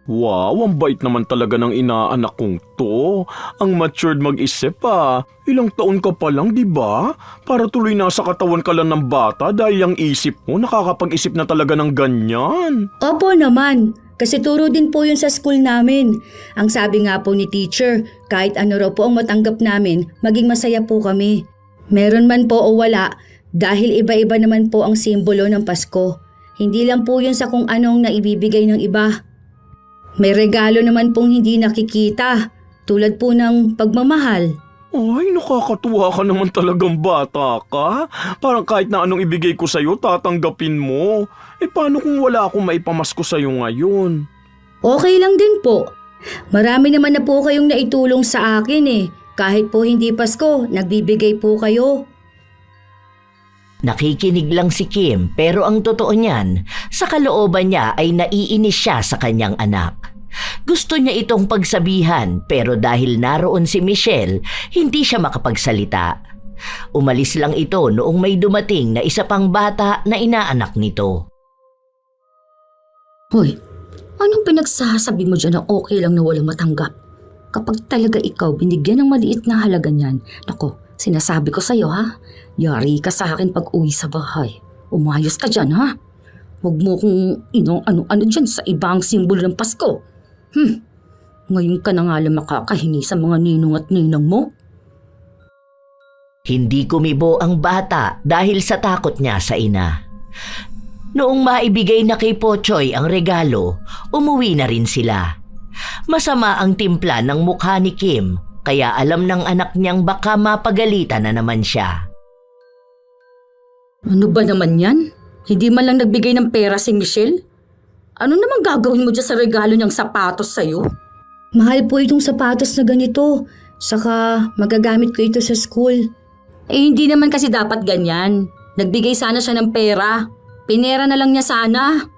Speaker 2: Wow, ang bait naman talaga ng inaanak kong to. Ang matured mag-isip pa. Ilang taon ka pa lang, di ba? Para tuloy na sa katawan ka lang ng bata dahil ang isip mo nakakapag-isip na talaga ng ganyan.
Speaker 1: Opo naman, kasi turo din po yun sa school namin. Ang sabi nga po ni teacher, kahit ano raw po ang matanggap namin, maging masaya po kami. Meron man po o wala, dahil iba-iba naman po ang simbolo ng Pasko. Hindi lang po yun sa kung anong naibibigay ng iba. May regalo naman pong hindi nakikita, tulad po ng pagmamahal.
Speaker 2: Ay, nakakatuwa ka naman talagang bata ka. Parang kahit na anong ibigay ko sa'yo, tatanggapin mo. Paano kung wala akong maipamasko sa'yo ngayon?
Speaker 1: Okay lang din po. Marami naman na po kayong naitulong sa akin eh. Kahit po hindi Pasko, nagbibigay po kayo.
Speaker 3: Nakikinig lang si Kim pero ang totoo niyan, sa kalooban niya ay naiinis siya sa kanyang anak. Gusto niya itong pagsabihan pero dahil naroon si Michelle, hindi siya makapagsalita. Umalis lang ito noong may dumating na isa pang bata na inaanak nito.
Speaker 1: Hoy, anong pinagsasabi mo dyan na okay lang na walang matanggap? Kapag talaga ikaw binigyan ng maliit na halaga niyan, nako, sinasabi ko sa'yo ha, yari ka sa akin pag uwi sa bahay. Umayos ka dyan ha. Huwag mo kung ano-ano dyan sa ibang simbolo ng Pasko. Ngayon ka na nga lang makakahingi sa mga ninong at ninang mo.
Speaker 3: Hindi kumibo ang bata dahil sa takot niya sa ina. Noong maibigay na kay Pochoy ang regalo, umuwi na rin sila. Masama ang timpla ng mukha ni Kim, kaya alam ng anak niyang baka mapagalitan na naman siya.
Speaker 1: Ano ba naman yan? Hindi man lang nagbigay ng pera si Michelle? Ano naman gagawin mo dyan sa regalo niyang sapatos sa'yo? Mahal po itong sapatos na ganito. Saka magagamit ko ito sa school. Hindi naman kasi dapat ganyan. Nagbigay sana siya ng pera. Pinera na lang niya sana.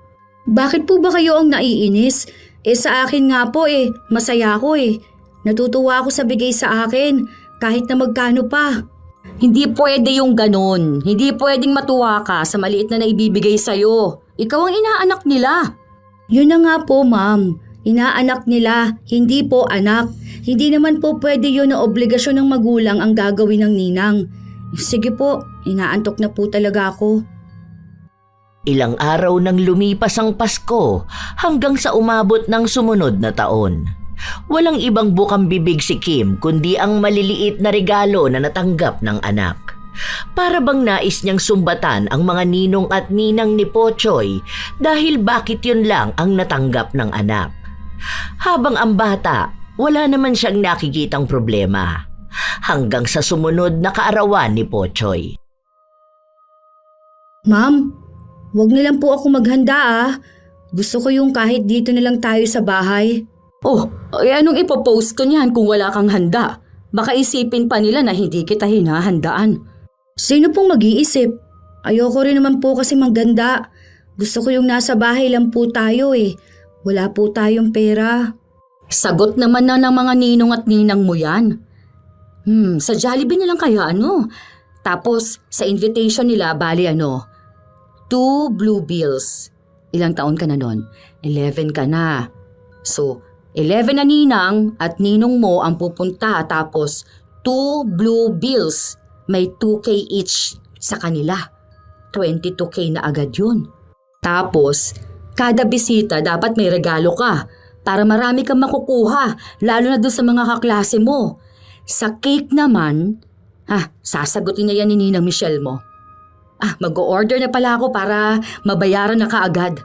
Speaker 1: Bakit po ba kayo ang naiinis? Sa akin nga po masaya ako Natutuwa ako sa bigay sa akin, kahit na magkano pa. Hindi pwede yung ganon. Hindi pwedeng matuwa ka sa maliit na naibibigay sa'yo. Ikaw ang inaanak nila. Yun na nga po, ma'am. Inaanak nila, hindi po anak. Hindi naman po pwede yun na obligasyon ng magulang ang gagawin ng ninang. Sige po, inaantok na po talaga ako.
Speaker 3: Ilang araw nang lumipas ang Pasko hanggang sa umabot ng sumunod na taon. Walang ibang bukang bibig si Kim kundi ang maliliit na regalo na natanggap ng anak. Para bang nais niyang sumbatan ang mga ninong at ninang ni Pochoy dahil bakit yun lang ang natanggap ng anak. Habang ang bata, wala naman siyang nakikitang problema. Hanggang sa sumunod na kaarawan ni Pochoy.
Speaker 1: Ma'am, wag na lang po ako maghanda. Gusto ko yung kahit dito na lang tayo sa bahay. Oh, anong ipopost ko niyan kung wala kang handa? Baka isipin pa nila na hindi kita hinahandaan. Sino pong mag-iisip? Ayoko rin naman po kasi magganda. Gusto ko yung nasa bahay lang po tayo Wala po tayong pera. Sagot naman na ng mga ninong at ninang mo yan. Sa Jollibee na lang kaya Tapos sa invitation nila bali 2 blue bills. Ilang taon ka na nun? 11 ka na. So, 11 na ninang at ninong mo ang pupunta tapos 2 blue bills. May 2K each sa kanila. 22K na agad yun. Tapos, kada bisita dapat may regalo ka para marami kang makukuha lalo na doon sa mga kaklase mo. Sa cake naman, sasagutin na yan ni Ninang Michelle mo. Mag-o-order na pala ako para mabayaran na kaagad.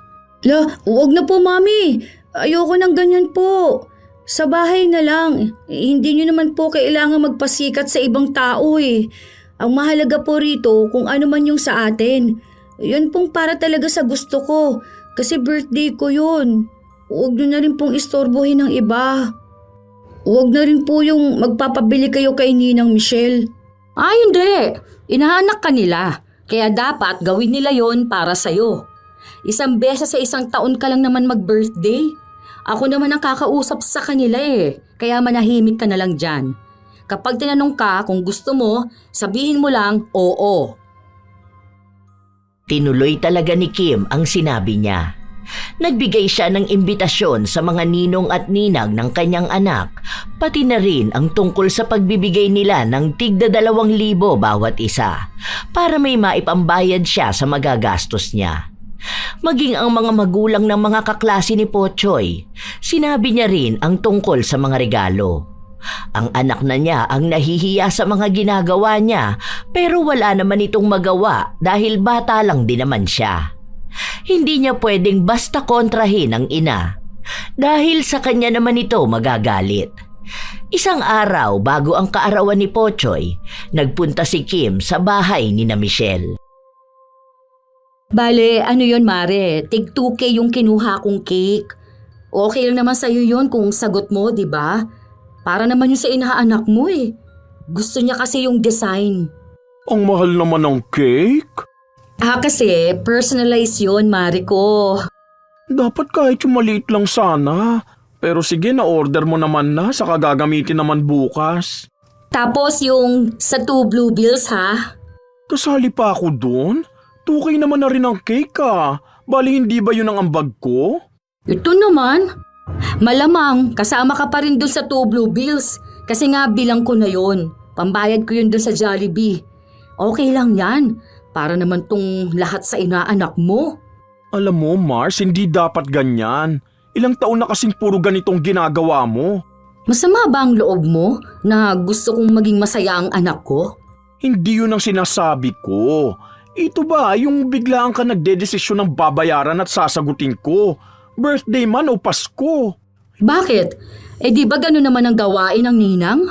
Speaker 1: Huwag na po, Mami. Ayoko ng ganyan po. Sa bahay na lang. Hindi nyo naman po kailangan magpasikat sa ibang tao Ang mahalaga po rito kung ano man yung sa atin. Yun pong para talaga sa gusto ko. Kasi birthday ko yun. Huwag nyo na rin pong istorbohin ng iba. Huwag na rin po yung magpapabili kayo kay Ninang Michelle. Hindi. Inaanak ka nila. Kaya dapat gawin nila yon para sa'yo. Isang beses sa isang taon ka lang naman mag-birthday. Ako naman ang kakausap sa kanila eh. Kaya manahimik ka na lang dyan. Kapag tinanong ka kung gusto mo, sabihin mo lang oo.
Speaker 3: Tinuloy talaga ni Kim ang sinabi niya. Nagbigay siya ng imbitasyon sa mga ninong at ninang ng kanyang anak, pati na rin ang tungkol sa pagbibigay nila ng tigda 2,000 bawat isa para may maipambayad siya sa magagastos niya. Maging ang mga magulang ng mga kaklase ni Pochoy, sinabi niya rin ang tungkol sa mga regalo. Ang anak na niya ang nahihiya sa mga ginagawa niya pero wala naman itong magawa dahil bata lang din naman siya. Hindi niya pwedeng basta kontrahin ang ina dahil sa kanya naman ito magagalit. Isang araw bago ang kaarawan ni Pochoy, nagpunta si Kim sa bahay ni na Michelle.
Speaker 1: Bale, ano yon Mare? Tig 2K yung kinuha kong cake. Okay lang naman sa'yo yon kung sagot mo, di ba? Para naman yun sa inaanak mo eh. Gusto niya kasi yung design.
Speaker 2: Ang mahal naman ng cake.
Speaker 1: Kasi personalize yun, Mare ko.
Speaker 2: Dapat kahit yung maliit lang sana. Pero sige, na-order mo naman na, saka gagamitin naman bukas.
Speaker 1: Tapos yung sa 2 blue bills ha?
Speaker 2: Kasali pa ako doon? 2K naman na rin ang cake ah. Bali hindi ba yun ang ambag ko?
Speaker 1: Ito naman. Malamang kasama ka pa rin dun sa 2 blue bills. Kasi nga bilang ko na yun. Pambayad ko yun dun sa Jollibee. Okay lang yan. Para naman tong lahat sa inaanak mo.
Speaker 2: Alam mo Mars, hindi dapat ganyan. Ilang taon na kasing puro ganitong ginagawa mo.
Speaker 1: Masama ba ang loob mo na gusto kong maging masaya ang anak ko?
Speaker 2: Hindi yun ang sinasabi ko. Ito ba, yung biglaan ka nagdedesisyon ng babayaran at sasagutin ko? Birthday man o Pasko?
Speaker 1: Bakit? Di ba gano'n naman ang gawain ng ninang?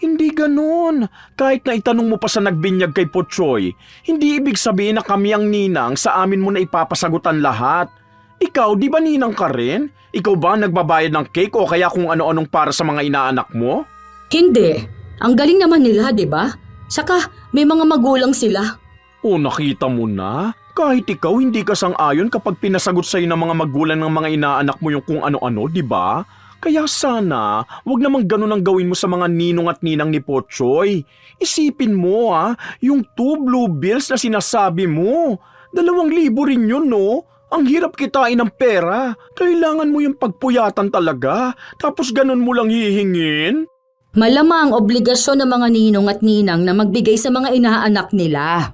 Speaker 2: Hindi ganon. Kahit na itanong mo pa sa nagbinyag kay Pochoy, hindi ibig sabihin na kami ang ninang sa amin mo na ipapasagutan lahat. Ikaw, di ba ninang ka rin? Ikaw ba nagbabayad ng cake o kaya kung ano-anong para sa mga inaanak mo?
Speaker 1: Hindi. Ang galing naman nila, di ba? Saka may mga magulang sila.
Speaker 2: O nakita mo na? Kahit ikaw hindi ka sang-ayon kapag pinasagot sa'yo ng mga magulang ng mga inaanak mo yung kung ano-ano, di ba? Kaya sana, wag namang ganun ang gawin mo sa mga ninong at ninang ni Pochoy. Isipin mo yung 2 blue bills na sinasabi mo. 2,000 rin yun, no? Ang hirap kitain ng pera. Kailangan mo yung pagpuyatan talaga. Tapos ganun mo lang hihingin.
Speaker 1: Malamang obligasyon ng mga ninong at ninang na magbigay sa mga inaanak nila.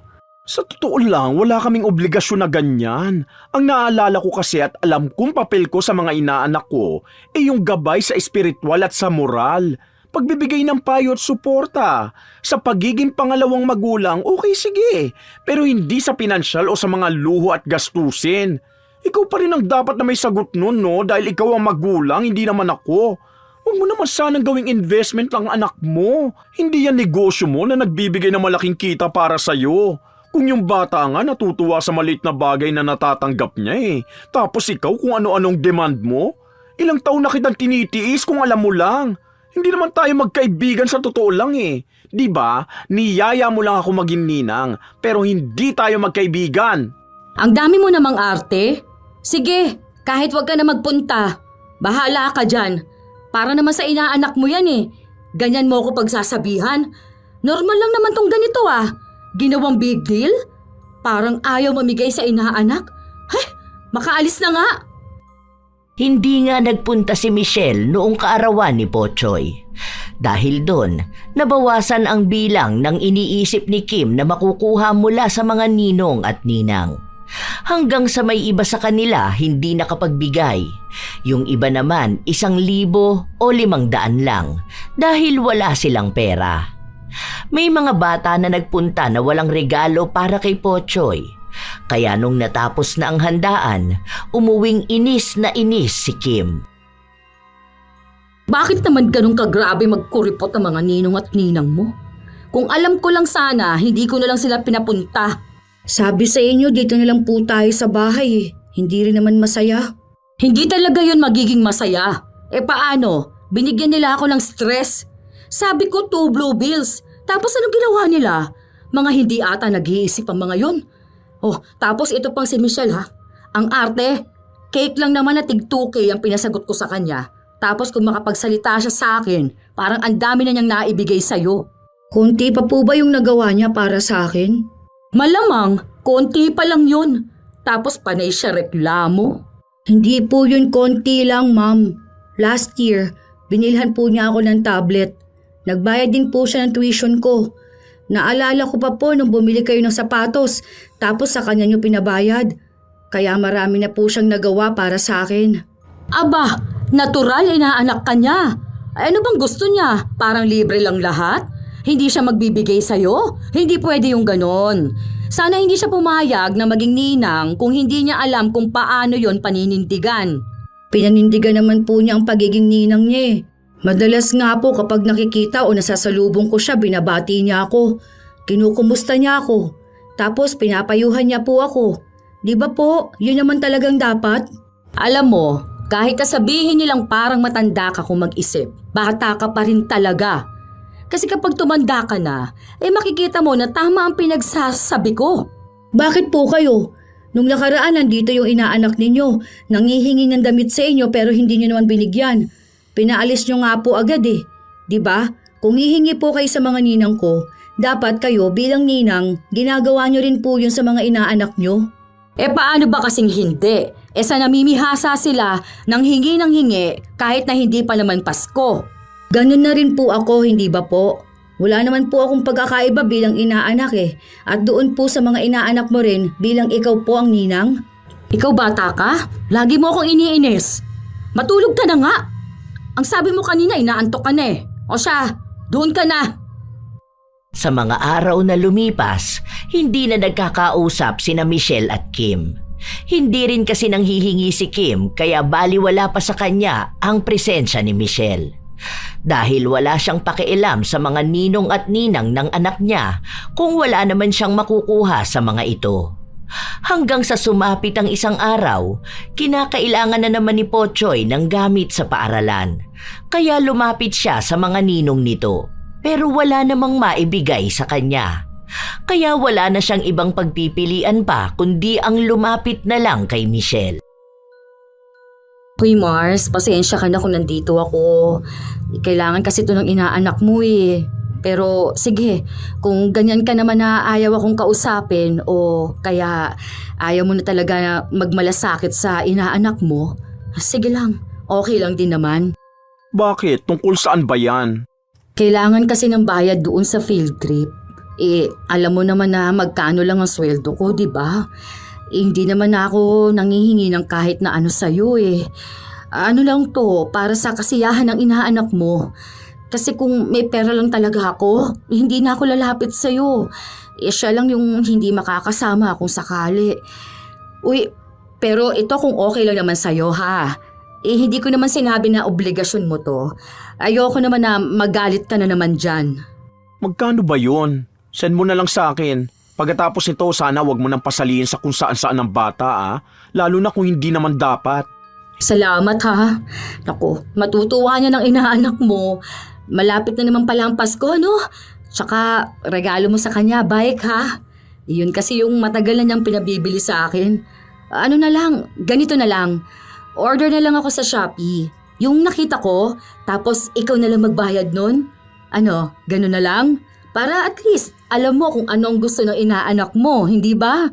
Speaker 2: Sa totoo lang, wala kaming obligasyon na ganyan. Ang naalala ko kasi at alam kong papel ko sa mga inaanak ko yung gabay sa espiritual at sa moral. Pagbibigay ng payo at suporta. Sa pagiging pangalawang magulang, okay sige. Pero hindi sa pinansyal o sa mga luho at gastusin. Ikaw pa rin ang dapat na may sagot nun, no? Dahil ikaw ang magulang, hindi naman ako. Huwag mo naman sanang gawing investment ang anak mo. Hindi yan negosyo mo na nagbibigay ng malaking kita para sa'yo. Kung yung bata nga natutuwa sa maliit na bagay na natatanggap niya Tapos ikaw kung ano-anong demand mo. Ilang taon na kitang tinitiis kung alam mo lang. Hindi naman tayo magkaibigan sa totoo lang Di ba? Niyaya mo lang ako maging ninang, pero hindi tayo magkaibigan.
Speaker 1: Ang dami mo namang arte. Sige, kahit wag ka na magpunta. Bahala ka dyan. Para naman sa inaanak mo yan Ganyan mo ako pagsasabihan. Normal lang naman tong ganito Ginawang big deal? Parang ayaw mamigay sa inaanak? Makaalis na nga!
Speaker 3: Hindi nga nagpunta si Michelle noong kaarawan ni Pochoy. Dahil doon, nabawasan ang bilang ng iniisip ni Kim na makukuha mula sa mga ninong at ninang. Hanggang sa may iba sa kanila hindi nakapagbigay. Yung iba naman 1,000 o 500 lang dahil wala silang pera. May mga bata na nagpunta na walang regalo para kay Pochoy. Kaya nung natapos na ang handaan, umuwing inis na inis si Kim.
Speaker 1: Bakit naman ganun kagrabe magkuripot ang mga ninong at ninang mo? Kung alam ko lang sana, hindi ko na lang sila pinapunta. Sabi sa inyo, dito na lang po tayo sa bahay Hindi rin naman masaya. Hindi talaga yun magiging masaya. Paano? Binigyan nila ako ng stress. Sabi ko 2 blue bills. Tapos anong ginawa nila? Mga hindi ata nag-iisip ang mga yun. Oh, tapos ito pang si Michelle ha. Ang arte, cake lang naman na tig 2K ang pinasagot ko sa kanya. Tapos kung makapagsalita siya sa akin, parang ang dami na niyang naibigay sa'yo. Konti pa po ba yung nagawa niya para sa akin? Malamang, konti pa lang yun. Tapos panay siya reklamo. Hindi po yun konti lang, ma'am. Last year, binilhan po niya ako ng tablet. Nagbayad din po siya ng tuition ko. Naalala ko pa po nung bumili kayo ng sapatos, tapos sa kanya niyo pinabayad. Kaya marami na po siyang nagawa para sa akin. Aba, natural inaanak ka niya. Ano bang gusto niya? Parang libre lang lahat? Hindi siya magbibigay sa'yo? Hindi pwede yung ganon. Sana hindi siya pumayag na maging ninang kung hindi niya alam kung paano yon paninindigan. Pinanindigan naman po niya ang pagiging ninang niya eh. Madalas nga po kapag nakikita o nasasalubong ko siya, binabati niya ako. Kinukumusta niya ako. Tapos pinapayuhan niya po ako. Di ba po, yun naman talagang dapat? Alam mo, kahit kasabihin nilang parang matanda ka kung mag-isip, bata ka pa rin talaga. Kasi kapag tumanda ka na, makikita mo na tama ang pinagsasabi ko. Bakit po kayo? Nung nakaraan nandito yung inaanak ninyo, nangihingi ng damit sa inyo pero hindi niyo naman binigyan. Pinaalis niyo nga po agad eh. Di ba? Kung hihingi po kayo sa mga ninang ko, dapat kayo bilang ninang, ginagawa niyo rin po yun sa mga inaanak niyo. Paano ba kasing hindi? Sa namimihasa sila nang hingi ng hingi kahit na hindi pa naman Pasko. Ganun na rin po ako, hindi ba po? Wala naman po akong pagkakaiba bilang inaanak eh. At doon po sa mga inaanak mo rin bilang ikaw po ang ninang. Ikaw bata ka? Lagi mo akong iniinis. Matulog ka na nga. Ang sabi mo kanina inaantok ka na eh. O siya, doon ka na.
Speaker 3: Sa mga araw na lumipas, hindi na nagkakausap sina Michelle at Kim. Hindi rin kasi nanghihingi si Kim kaya baliwala pa sa kanya ang presensya ni Michelle. Dahil wala siyang pakialam sa mga ninong at ninang ng anak niya kung wala naman siyang makukuha sa mga ito. Hanggang sa sumapit ang isang araw, kinakailangan na naman ni Pochoy ng gamit sa paaralan. Kaya lumapit siya sa mga ninong nito, pero wala namang maibigay sa kanya. Kaya wala na siyang ibang pagpipilian pa kundi ang lumapit na lang kay Michelle.
Speaker 1: Uy Mars, pasensya ka na kung nandito ako. Kailangan kasi ito ng inaanak mo eh. Pero sige, kung ganyan ka naman na ayaw akong kausapin o kaya ayaw mo na talaga magmalasakit sa inaanak mo, sige lang, okay lang din naman.
Speaker 2: Bakit? Tungkol saan ba yan?
Speaker 1: Kailangan kasi ng bayad doon sa field trip. Alam mo naman na magkano lang ang sweldo ko, di ba? Hindi naman ako nangihingi ng kahit na ano sa'yo eh. Ano lang to, para sa kasiyahan ng inaanak mo. Kasi kung may pera lang talaga ako, hindi na ako lalapit sa'yo. Siya lang yung hindi makakasama kung sakali. Uy, pero ito kung okay lang naman sa'yo ha. Hindi ko naman sinabi na obligasyon mo to. Ayoko naman na magalit ka na naman dyan.
Speaker 2: Magkano ba yun? Send mo na lang sa akin. Pagkatapos nito, sana wag mo nang pasaliin sa kung saan-saan ng bata lalo na kung hindi naman dapat.
Speaker 1: Salamat ha. Naku, matutuwa niya ng inaanak mo. Malapit na naman pala ang Pasko, no? Tsaka regalo mo sa kanya, bike ha. Yun kasi yung matagal na niyang pinabibili sa akin. Ano na lang, ganito na lang. Order na lang ako sa Shopee. Yung nakita ko, tapos ikaw na lang magbayad nun. Ano, ganun na lang? Para at least alam mo kung ano ang gusto ng inaanak mo, hindi ba?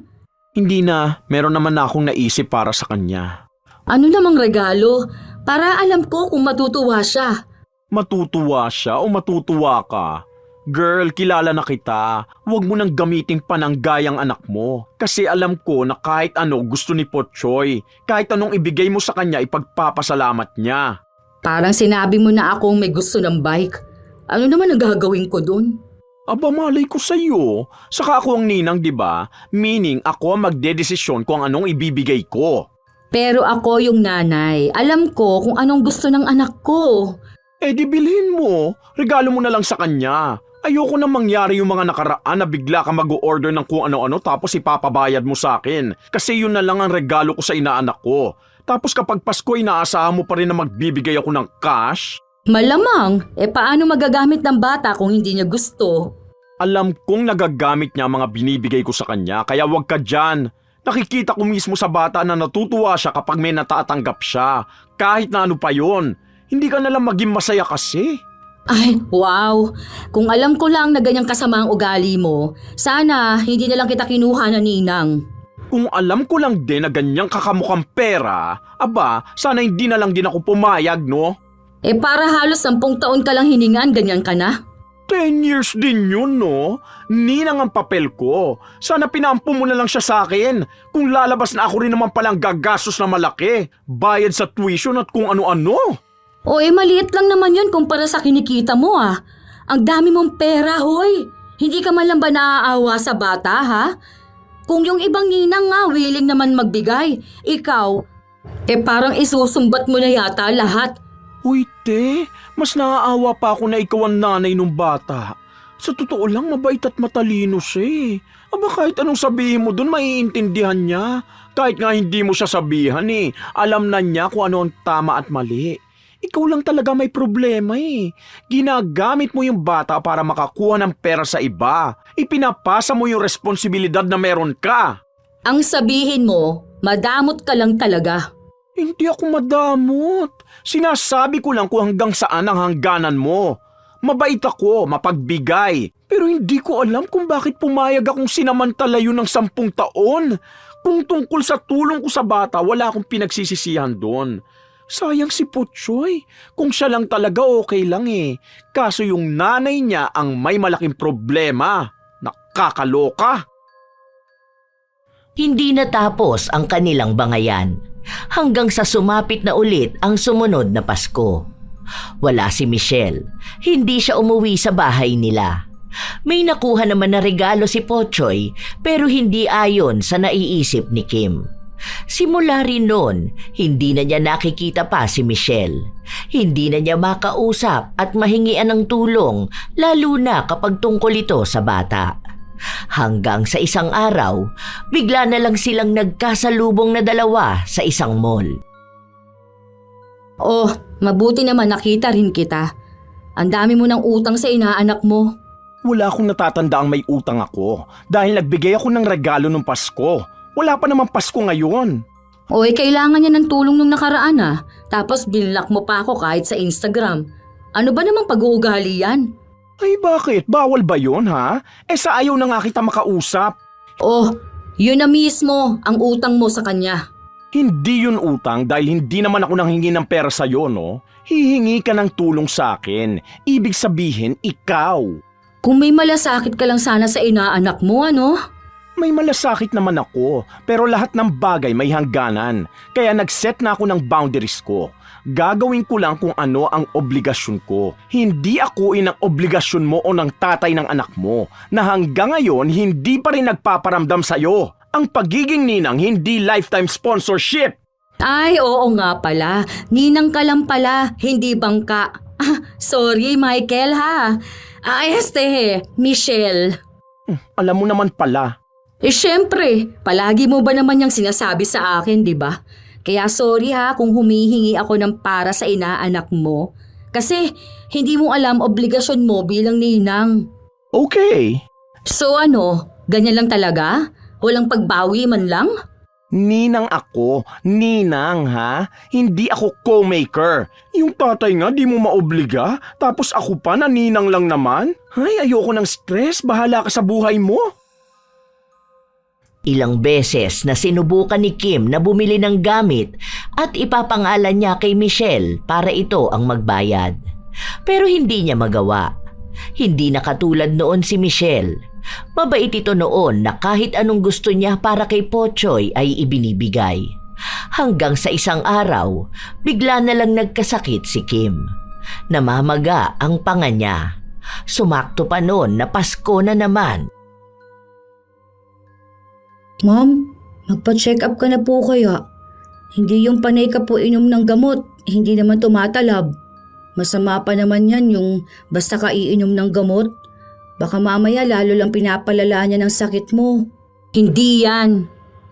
Speaker 2: Hindi na, meron naman na akong naisip para sa kanya.
Speaker 1: Ano namang regalo? Para alam ko kung matutuwa siya.
Speaker 2: Matutuwa siya o matutuwa ka? Girl, kilala na kita. Huwag mo nang gamitin pa ng gayang anak mo. Kasi alam ko na kahit ano gusto ni Pochoy. Kahit anong ibigay mo sa kanya, ipagpapasalamat niya.
Speaker 1: Parang sinabi mo na akong may gusto ng bike. Ano naman ang gagawin ko dun?
Speaker 2: Aba, malay ko sa'yo. Saka ako ang ninang, di ba? Meaning, ako ang magdedesisyon kung anong ibibigay ko.
Speaker 1: Pero ako yung nanay. Alam ko kung anong gusto ng anak ko.
Speaker 2: Di bilhin mo. Regalo mo na lang sa kanya. Ayoko na mangyari yung mga nakaraan na bigla ka mag-order ng kung ano-ano tapos ipapabayad mo sa akin. Kasi yun na lang ang regalo ko sa inaanak ko. Tapos kapag Pasko inaasahan mo pa rin na magbibigay ako ng cash?
Speaker 1: Malamang, paano magagamit ng bata kung hindi niya gusto?
Speaker 2: Alam kong nagagamit niya ang mga binibigay ko sa kanya, kaya wag ka dyan. Nakikita ko mismo sa bata na natutuwa siya kapag may natatanggap siya. Kahit na ano pa yon. Hindi ka nalang maging masaya kasi.
Speaker 1: Ay, wow! Kung alam ko lang na ganyang kasama ang ugali mo, sana hindi na lang kita kinuha na ninang.
Speaker 2: Kung alam ko lang din na ganyang kakamukhang pera, aba, sana hindi na lang din ako pumayag, no?
Speaker 1: Para halos 10 taon ka lang hiningan, ganyan ka na?
Speaker 2: 10 years din yun, no? Ninang ang papel ko. Sana pinampo mo na lang siya sa akin. Kung lalabas na ako rin naman palang gagastos na malaki. Bayad sa tuition at kung ano-ano.
Speaker 1: Maliit lang naman yun kumpara sa kinikita mo ah. Ang dami mong pera, hoy. Hindi ka man lang ba naaawa sa bata, ha? Kung yung ibang ninang nga willing naman magbigay, ikaw, parang isusumbat mo na yata lahat.
Speaker 2: Uy, te, mas naaawa pa ako na ikaw ang nanay nung bata. Sa totoo lang, mabait at matalino siya eh. Aba kahit anong sabihin mo dun, maiintindihan niya. Kahit nga hindi mo siya sabihan eh. Alam na niya kung ano ang tama at mali. Ikaw lang talaga may problema eh. Ginagamit mo yung bata para makakuha ng pera sa iba. Ipinapasa mo yung responsibilidad na meron ka.
Speaker 1: Ang sabihin mo, madamot ka lang talaga.
Speaker 2: Hindi ako madamot. Sinasabi ko lang kung hanggang saan ang hangganan mo. Mabait ako, mapagbigay. Pero hindi ko alam kung bakit pumayag akong sinamantala yun ng 10 taon. Kung tungkol sa tulong ko sa bata, wala akong pinagsisisihan doon. Sayang si Potsoy. Kung siya lang talaga okay lang eh. Kaso yung nanay niya ang may malaking problema. Nakakaloka.
Speaker 3: Hindi natapos ang kanilang bangayan hanggang sa sumapit na ulit ang sumunod na Pasko. Wala si Michelle. Hindi siya umuwi sa bahay nila. May nakuha naman na regalo si Potsoy pero hindi ayon sa naiisip ni Kim. Simula rin noon, hindi na niya nakikita pa si Michelle. Hindi na niya makausap at mahingian ng tulong lalo na kapag tungkol ito sa bata. Hanggang sa isang araw, bigla na lang silang nagkasalubong na dalawa sa isang mall.
Speaker 1: Mabuti naman nakita rin kita. Ang dami mo ng utang sa inaanak mo.
Speaker 2: Wala akong natatandaang may utang ako dahil nagbigay ako ng regalo nung Pasko. Wala pa naman Pasko ngayon.
Speaker 1: Kailangan niya ng tulong nung nakaraan ah. Tapos binlock mo pa ako kahit sa Instagram. Ano ba namang pag-uugali yan?
Speaker 2: Ay bakit? Bawal ba yun ha? Sa ayaw na nga kita makausap.
Speaker 1: Yun na mismo ang utang mo sa kanya.
Speaker 2: Hindi yun utang dahil hindi naman ako nanghingi ng pera sa'yo, no? Hihingi ka ng tulong sa akin. Ibig sabihin, ikaw.
Speaker 1: Kung may malasakit ka lang sana sa inaanak mo, ano?
Speaker 2: May malasakit naman ako, pero lahat ng bagay may hangganan. Kaya nag-set na ako ng boundaries ko. Gagawin ko lang kung ano ang obligasyon ko. Hindi ako inang obligasyon mo o ng tatay ng anak mo na hanggang ngayon hindi pa rin nagpaparamdam sa'yo. Ang pagiging ninang hindi lifetime sponsorship.
Speaker 1: Ay, oo nga pala. Ninang ka lang pala, hindi bangka. Sorry, Michael ha. Michelle.
Speaker 2: Alam mo naman pala.
Speaker 1: Syempre, palagi mo ba naman yung sinasabi sa akin, di ba? Kaya sorry ha kung humihingi ako ng para sa inaanak mo. Kasi hindi mo alam obligasyon mo bilang ninang.
Speaker 2: Okay.
Speaker 1: So ganyan lang talaga? Walang pagbawi man lang?
Speaker 2: Ninang ako. Ninang ha? Hindi ako co-maker. Yung tatay nga di mo maobliga, tapos ako pa na ninang lang naman? Ay, ayoko ng stress. Bahala ka sa buhay mo.
Speaker 3: Ilang beses na sinubukan ni Kim na bumili ng gamit at ipapangalan niya kay Michelle para ito ang magbayad. Pero hindi niya magawa. Hindi na katulad noon si Michelle. Mabait ito noon na kahit anong gusto niya para kay Potsoy ay ibinibigay. Hanggang sa isang araw, bigla na lang nagkasakit si Kim. Namamaga ang panga niya. Sumakto pa noon na Pasko na naman.
Speaker 1: Ma'am, magpa-check up ka na po kaya. Hindi yung panay ka po inom ng gamot, hindi naman tumatalab. Masama pa naman yan yung basta ka iinom ng gamot. Baka mamaya lalo lang pinapalala niya ng sakit mo. Hindi yan.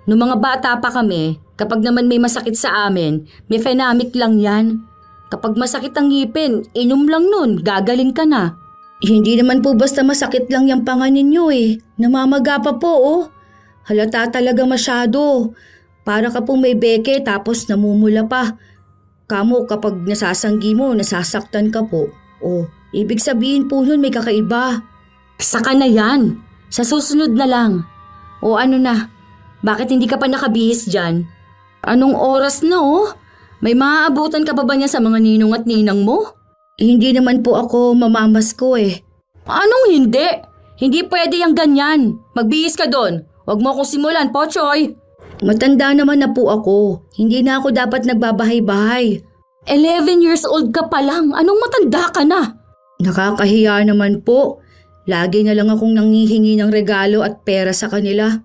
Speaker 1: Noong mga bata pa kami, Kapag naman may masakit sa amin, mefenamic lang yan. Kapag masakit ang ngipin, inom lang nun, gagaling ka na. Hindi naman po basta masakit lang yung panga ninyo eh. Namamaga pa po oh. Halata talaga masyado. Para ka pong may beke tapos namumula pa. Kamo kapag nasasanggi mo, nasasaktan ka po. Oh, ibig sabihin po nun may kakaiba. Saka na yan. Sa susunod na lang. O ano na, bakit hindi ka pa nakabihis dyan? Anong oras na oh? May maaabutan ka pa ba niya sa mga ninong at ninang mo? Hindi naman po ako mamamasko eh. Anong hindi? Hindi pwede yung ganyan. Magbihis ka doon. Huwag mo akong simulan, Pochoy. Matanda naman na po ako. Hindi na ako dapat nagbabahay-bahay. 11 years old ka pa lang. Anong matanda ka na? Nakakahiya naman po. Lagi na lang akong nangihingi ng regalo at pera sa kanila.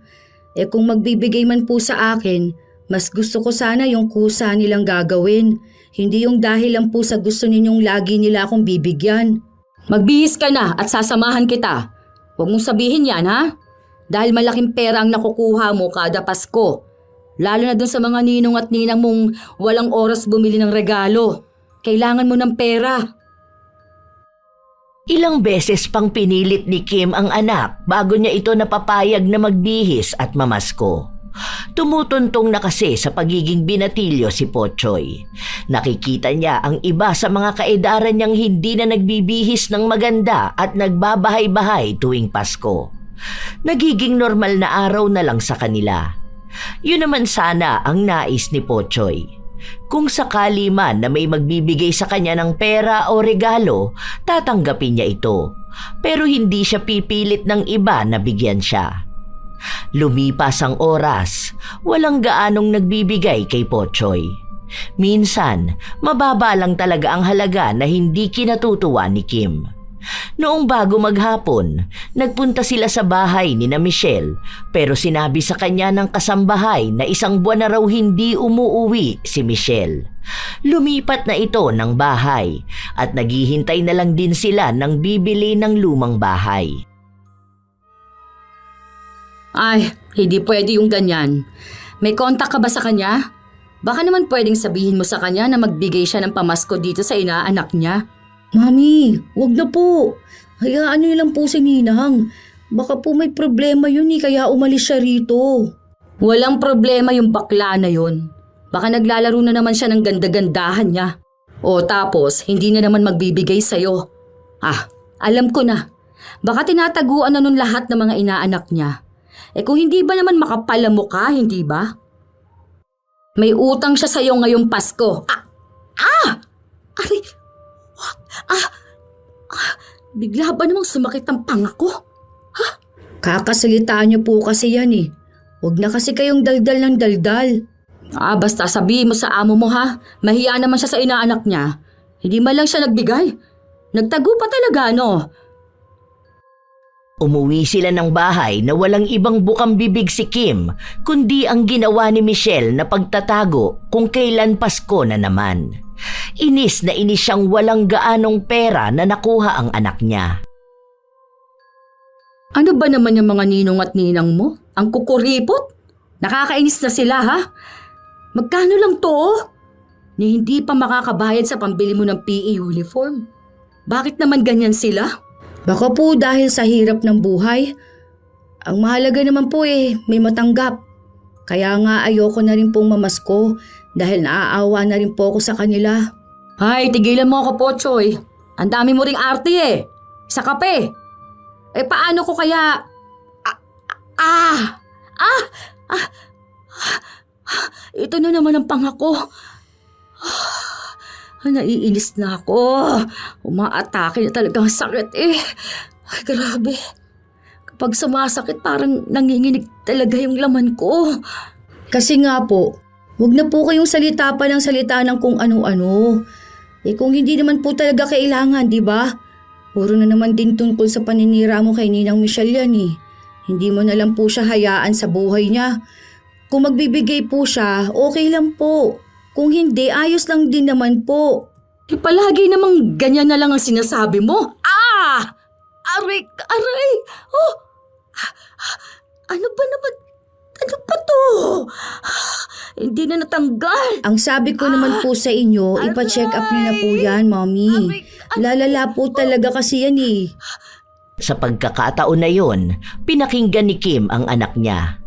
Speaker 1: Eh kung magbibigay man po sa akin, mas gusto ko sana yung kusa nilang gagawin. Hindi yung dahil lang po sa gusto ninyong lagi nila akong bibigyan. Magbihis ka na at sasamahan kita. Huwag mong sabihin yan ha? Dahil malaking pera ang nakukuha mo kada Pasko. Lalo na dun sa mga ninong at ninang mong walang oras bumili ng regalo. Kailangan mo ng pera.
Speaker 3: Ilang beses pang pinilit ni Kim ang anak bago niya ito napapayag na magbihis at mamasko. Tumutuntong na kasi sa pagiging binatilyo si Pochoy. Nakikita niya ang iba sa mga kaedaran niyang hindi na nagbibihis ng maganda at nagbabahay-bahay tuwing Pasko. Nagiging normal na araw na lang sa kanila. Yun naman sana ang nais ni Pochoy. Kung sakali man na may magbibigay sa kanya ng pera o regalo, tatanggapin niya ito. Pero hindi siya pipilit ng iba na bigyan siya. Lumipas ang oras, walang gaanong nagbibigay kay Pochoy. Minsan, mababa lang talaga ang halaga na hindi kinatutuwa ni Kim. Noong bago maghapon, nagpunta sila sa bahay ni na Michelle pero sinabi sa kanya ng kasambahay na 1 buwan na raw hindi umuuwi si Michelle. Lumipat na ito ng bahay at naghihintay na lang din sila ng bibili ng lumang bahay.
Speaker 1: Ay, hindi pwede yung ganyan. May kontak ka ba sa kanya? Baka naman pwedeng sabihin mo sa kanya na magbigay siya ng pamasko dito sa inaanak niya. Mami, wag na po. Hayaan niyo lang po si Ninang. Baka po may problema yun kaya umalis siya rito. Walang problema yung bakla na yun. Baka naglalaro na naman siya ng ganda-gandahan niya. O tapos, hindi na naman magbibigay sa'yo. Ah, alam ko na. Baka tinataguan na nun lahat ng mga inaanak niya. Eh kung hindi ba naman makapal ang mukha, hindi ba? May utang siya sa'yo ngayong Pasko. Aray! Bigla ba namang sumakit ang panga ko? Kakasalitaan niyo po kasi yan eh. Huwag na kasi kayong daldal ng daldal. Basta sabihin mo sa amo mo ha. Mahiya naman siya sa inaanak niya. Hindi man lang siya nagbigay. Nagtago pa talaga no?
Speaker 3: Umuwi sila ng bahay na walang ibang bukang bibig si Kim kundi ang ginawa ni Michelle na pagtatago kung kailan Pasko na naman. Inis na inis siyang walang gaanong pera na nakuha ang anak niya.
Speaker 1: Ano ba naman yung mga ninong at ninang mo? Ang kukuripot? Nakakainis na sila ha? Magkano lang to? Ni hindi pa makakabayad sa pambili mo ng PE uniform. Bakit naman ganyan sila? Baka po dahil sa hirap ng buhay. Ang mahalaga naman po may matanggap. Kaya nga ayoko na rin pong mamasko dahil naaawa na rin po ako sa kanila. Ay, tigilan mo ako po, Choy. Ang dami mo ring arte Sa kape. Paano ko kaya... Ito na naman ang pangako. Naiinis na ako. Umaatake na talaga ang sakit Ay, grabe. Kapag sumasakit parang nanginginig talaga yung laman ko. Kasi nga po, huwag na po kayong salita pa ng salita ng kung ano-ano. Kung hindi naman po talaga kailangan, di ba? Puro na naman din tungkol sa paninira mo kay Ninang Michelle yan Hindi mo na lang po siya hayaan sa buhay niya. Kung magbibigay po siya, okay lang po. Kung hindi, ayos lang din naman po. Palagi namang ganyan na lang ang sinasabi mo. Aray! Oh! Ano ba naman? Ano pa to? Hindi na natanggal. Ang sabi ko naman po sa inyo, ipa-check up niyo na po yan, Mommy. Lalala po talaga kasi yan eh.
Speaker 3: Sa pagkakataon na yon, pinakinggan ni Kim ang anak niya.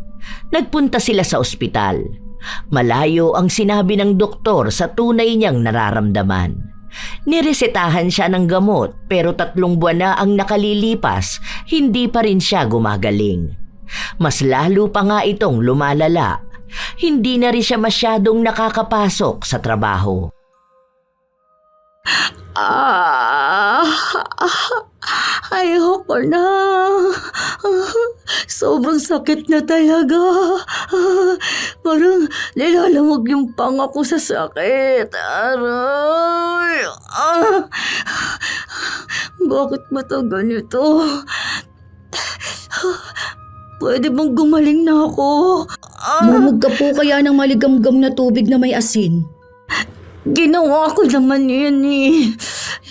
Speaker 3: Nagpunta sila sa ospital. Malayo ang sinabi ng doktor sa tunay niyang nararamdaman. Niresetahan siya ng gamot pero 3 buwan na ang nakalilipas, hindi pa rin siya gumagaling. Mas lalo pa nga itong lumalala. Hindi na rin siya masyadong nakakapasok sa trabaho.
Speaker 1: Ayoko na. Sobrang sakit na talaga. Parang nilalamog yung panga ko sa sakit. Aray. Bakit ba ito ganito? Pwede bang gumaling na ako? Mumog ka po kaya ng maligamgam na tubig na may asin. Ginawa ko naman yun eh.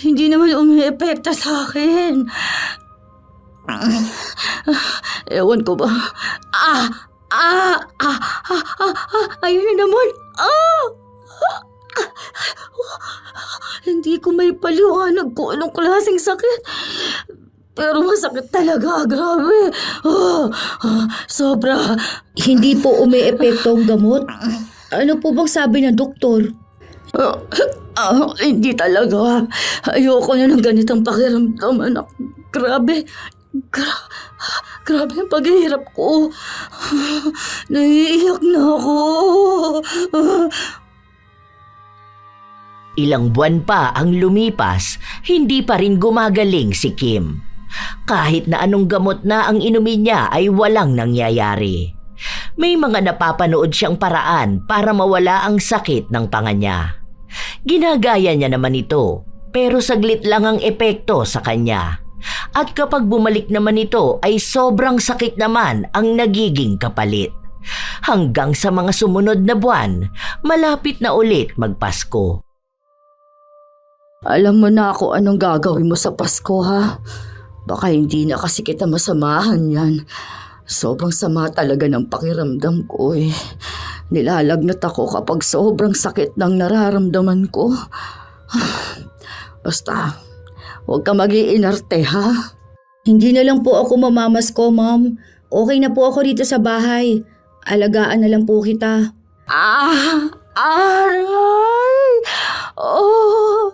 Speaker 1: Hindi naman umiepekta sa akin. Ewan ko ba? Ayun na naman. Hindi ko may paliwanag kung anong klaseng sakit. Pero masakit talaga, grabe. Sobra. Hindi po umiepekto ang gamot? Ano po bang sabi ng doktor? Hindi talaga. Ayoko na ng ganitong pakiramdam, anak. Grabe. Grabe ang paghihirap ko. Naiiyak na ako.
Speaker 3: Ilang buwan pa ang lumipas, hindi pa rin gumagaling si Kim. Kahit na anong gamot na ang inumin niya ay walang nangyayari. May mga napapanood siyang paraan para mawala ang sakit ng panga niya. Ginagaya niya naman ito, pero saglit lang ang epekto sa kanya. At kapag bumalik naman ito ay sobrang sakit naman ang nagiging kapalit. Hanggang sa mga sumunod na buwan, malapit na ulit magpasko.
Speaker 1: Alam mo na ako anong gagawin mo sa Pasko, ha? Baka hindi na kasi kita masamahan yan. Sobrang sama talaga ng pakiramdam ko eh. Nilalagnat ako kapag sobrang sakit ng nararamdaman ko. Basta, huwag ka mag-iinarte, ha? Hindi na lang po ako mamamasko, Ma'am. Okay na po ako dito sa bahay. Alagaan na lang po kita. Aray! Oh,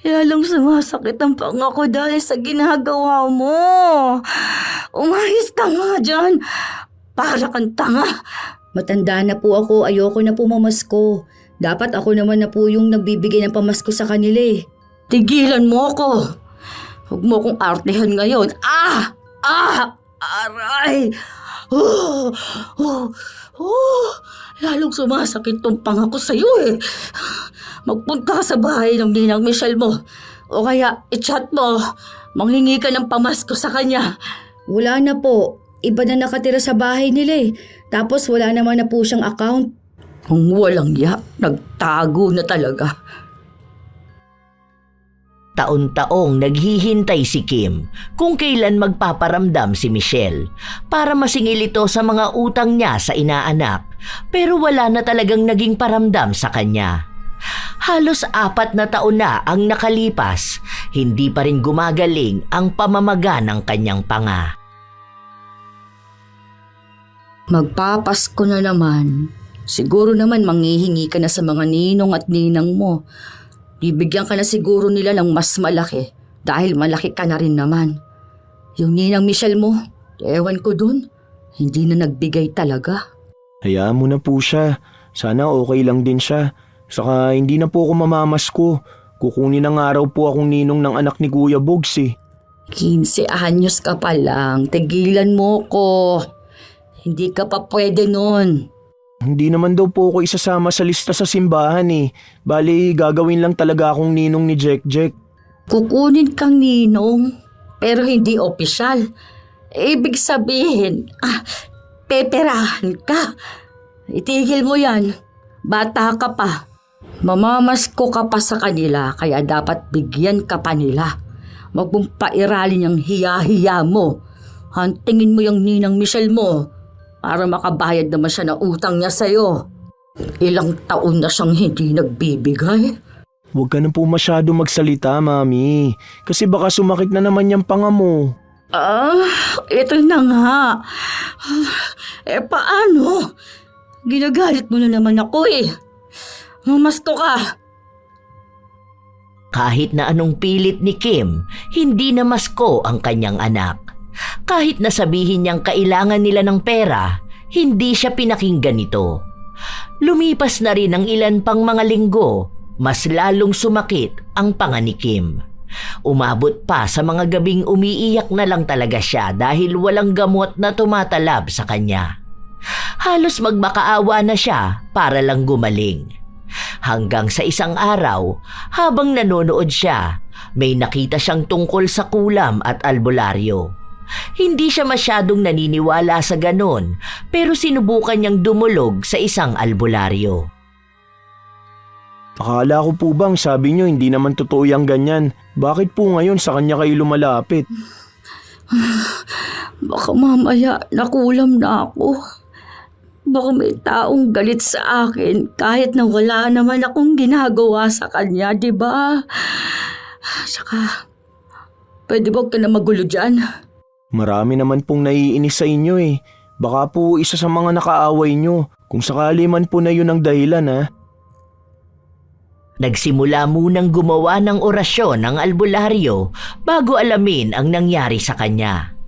Speaker 1: lalong sumasakit ang panga ko dahil sa ginagawa mo. Umayos ka nga dyan. Para kang tanga. Matanda na po ako, ayoko na po mamasko. Dapat ako naman na po yung nagbibigay ng pamasko sa kanila eh. Tigilan mo ako. Huwag mo akong artehan ngayon. Aray! Lalong sumasakit tong panga ko sa'yo eh. Magpunta ka sa bahay ng ninang Michelle mo. O kaya i-chat mo. Manghingi ka ng pamasko sa kanya. Wala na po. Iba na nakatira sa bahay nila eh. Tapos wala naman na po siyang account. Ang walang ya, nagtago na talaga.
Speaker 3: Taon-taong naghihintay si Kim kung kailan magpaparamdam si Michelle para masingil ito sa mga utang niya sa inaanak, pero wala na talagang naging paramdam sa kanya. Halos 4 na taon na ang nakalipas, hindi pa rin gumagaling ang pamamaga ng kanyang panga.
Speaker 1: Magpapasko na naman. Siguro naman manghihingi ka na sa mga ninong at ninang mo. Bibigyan ka na siguro nila ng mas malaki dahil malaki ka na rin naman. Yung ninang Michelle mo, ewan ko dun, hindi na nagbigay talaga.
Speaker 2: Hayaan mo na po siya. Sana okay lang din siya. Saka hindi na po ako mamamasko. Kukunin ng araw po akong ninong ng anak ni Kuya Bogs eh.
Speaker 1: 15 anyos ka pa lang, tigilan mo ko. Hindi ka pa pwede nun.
Speaker 2: Hindi naman daw po ako isasama sa lista sa simbahan eh. Bali, gagawin lang talaga akong ninong ni Jack.
Speaker 1: Kukunin kang ninong, pero hindi opisyal. Ibig sabihin, peperahan ka. Itigil mo yan. Bata ka pa. Mamamasko ka pa sa kanila, kaya dapat bigyan ka pa nila. Huwag mong pairalin yung hiya-hiya mo. Hantingin mo yung ninang Michelle mo. para makabayad naman siya ng utang niya sa'yo. Ilang taon na siyang hindi nagbibigay.
Speaker 2: Huwag ka na po masyado magsalita, Mami. Kasi baka sumakit na naman yung panga mo.
Speaker 1: Ito na nga. Paano? Ginagalit mo na naman ako eh. Mamasto ka.
Speaker 3: Kahit na anong pilit ni Kim, hindi namasko ang kanyang anak. Kahit na sabihin niyang kailangan nila ng pera, hindi siya pinakinggan nito. Lumipas na rin ang ilan pang mga linggo, mas lalong sumakit ang panga ni Kim. Umabot pa sa mga gabing umiiyak na lang talaga siya dahil walang gamot na tumatalab sa kanya. Halos magmakaawa na siya para lang gumaling. Hanggang sa isang araw, habang nanonood siya, may nakita siyang tungkol sa kulam at albularyo. Hindi siya masyadong naniniwala sa ganon, pero sinubukan niyang dumulog sa isang albularyo.
Speaker 2: Akala ko po bang sabi niyo hindi naman totoo yung ganyan? Bakit po ngayon sa kanya kayo lumalapit?
Speaker 1: Baka mamaya nakulam na ako. Baka may taong galit sa akin kahit na wala naman akong ginagawa sa kanya, di ba? Saka, pwede ba ka na magulo dyan?
Speaker 2: Marami naman pong naiinis sa inyo eh. Baka po isa sa mga nakaaway nyo. Kung sakali man po na yun ang dahilan ha.
Speaker 3: Nagsimula munang gumawa ng orasyon ng albularyo bago alamin ang nangyari sa kanya.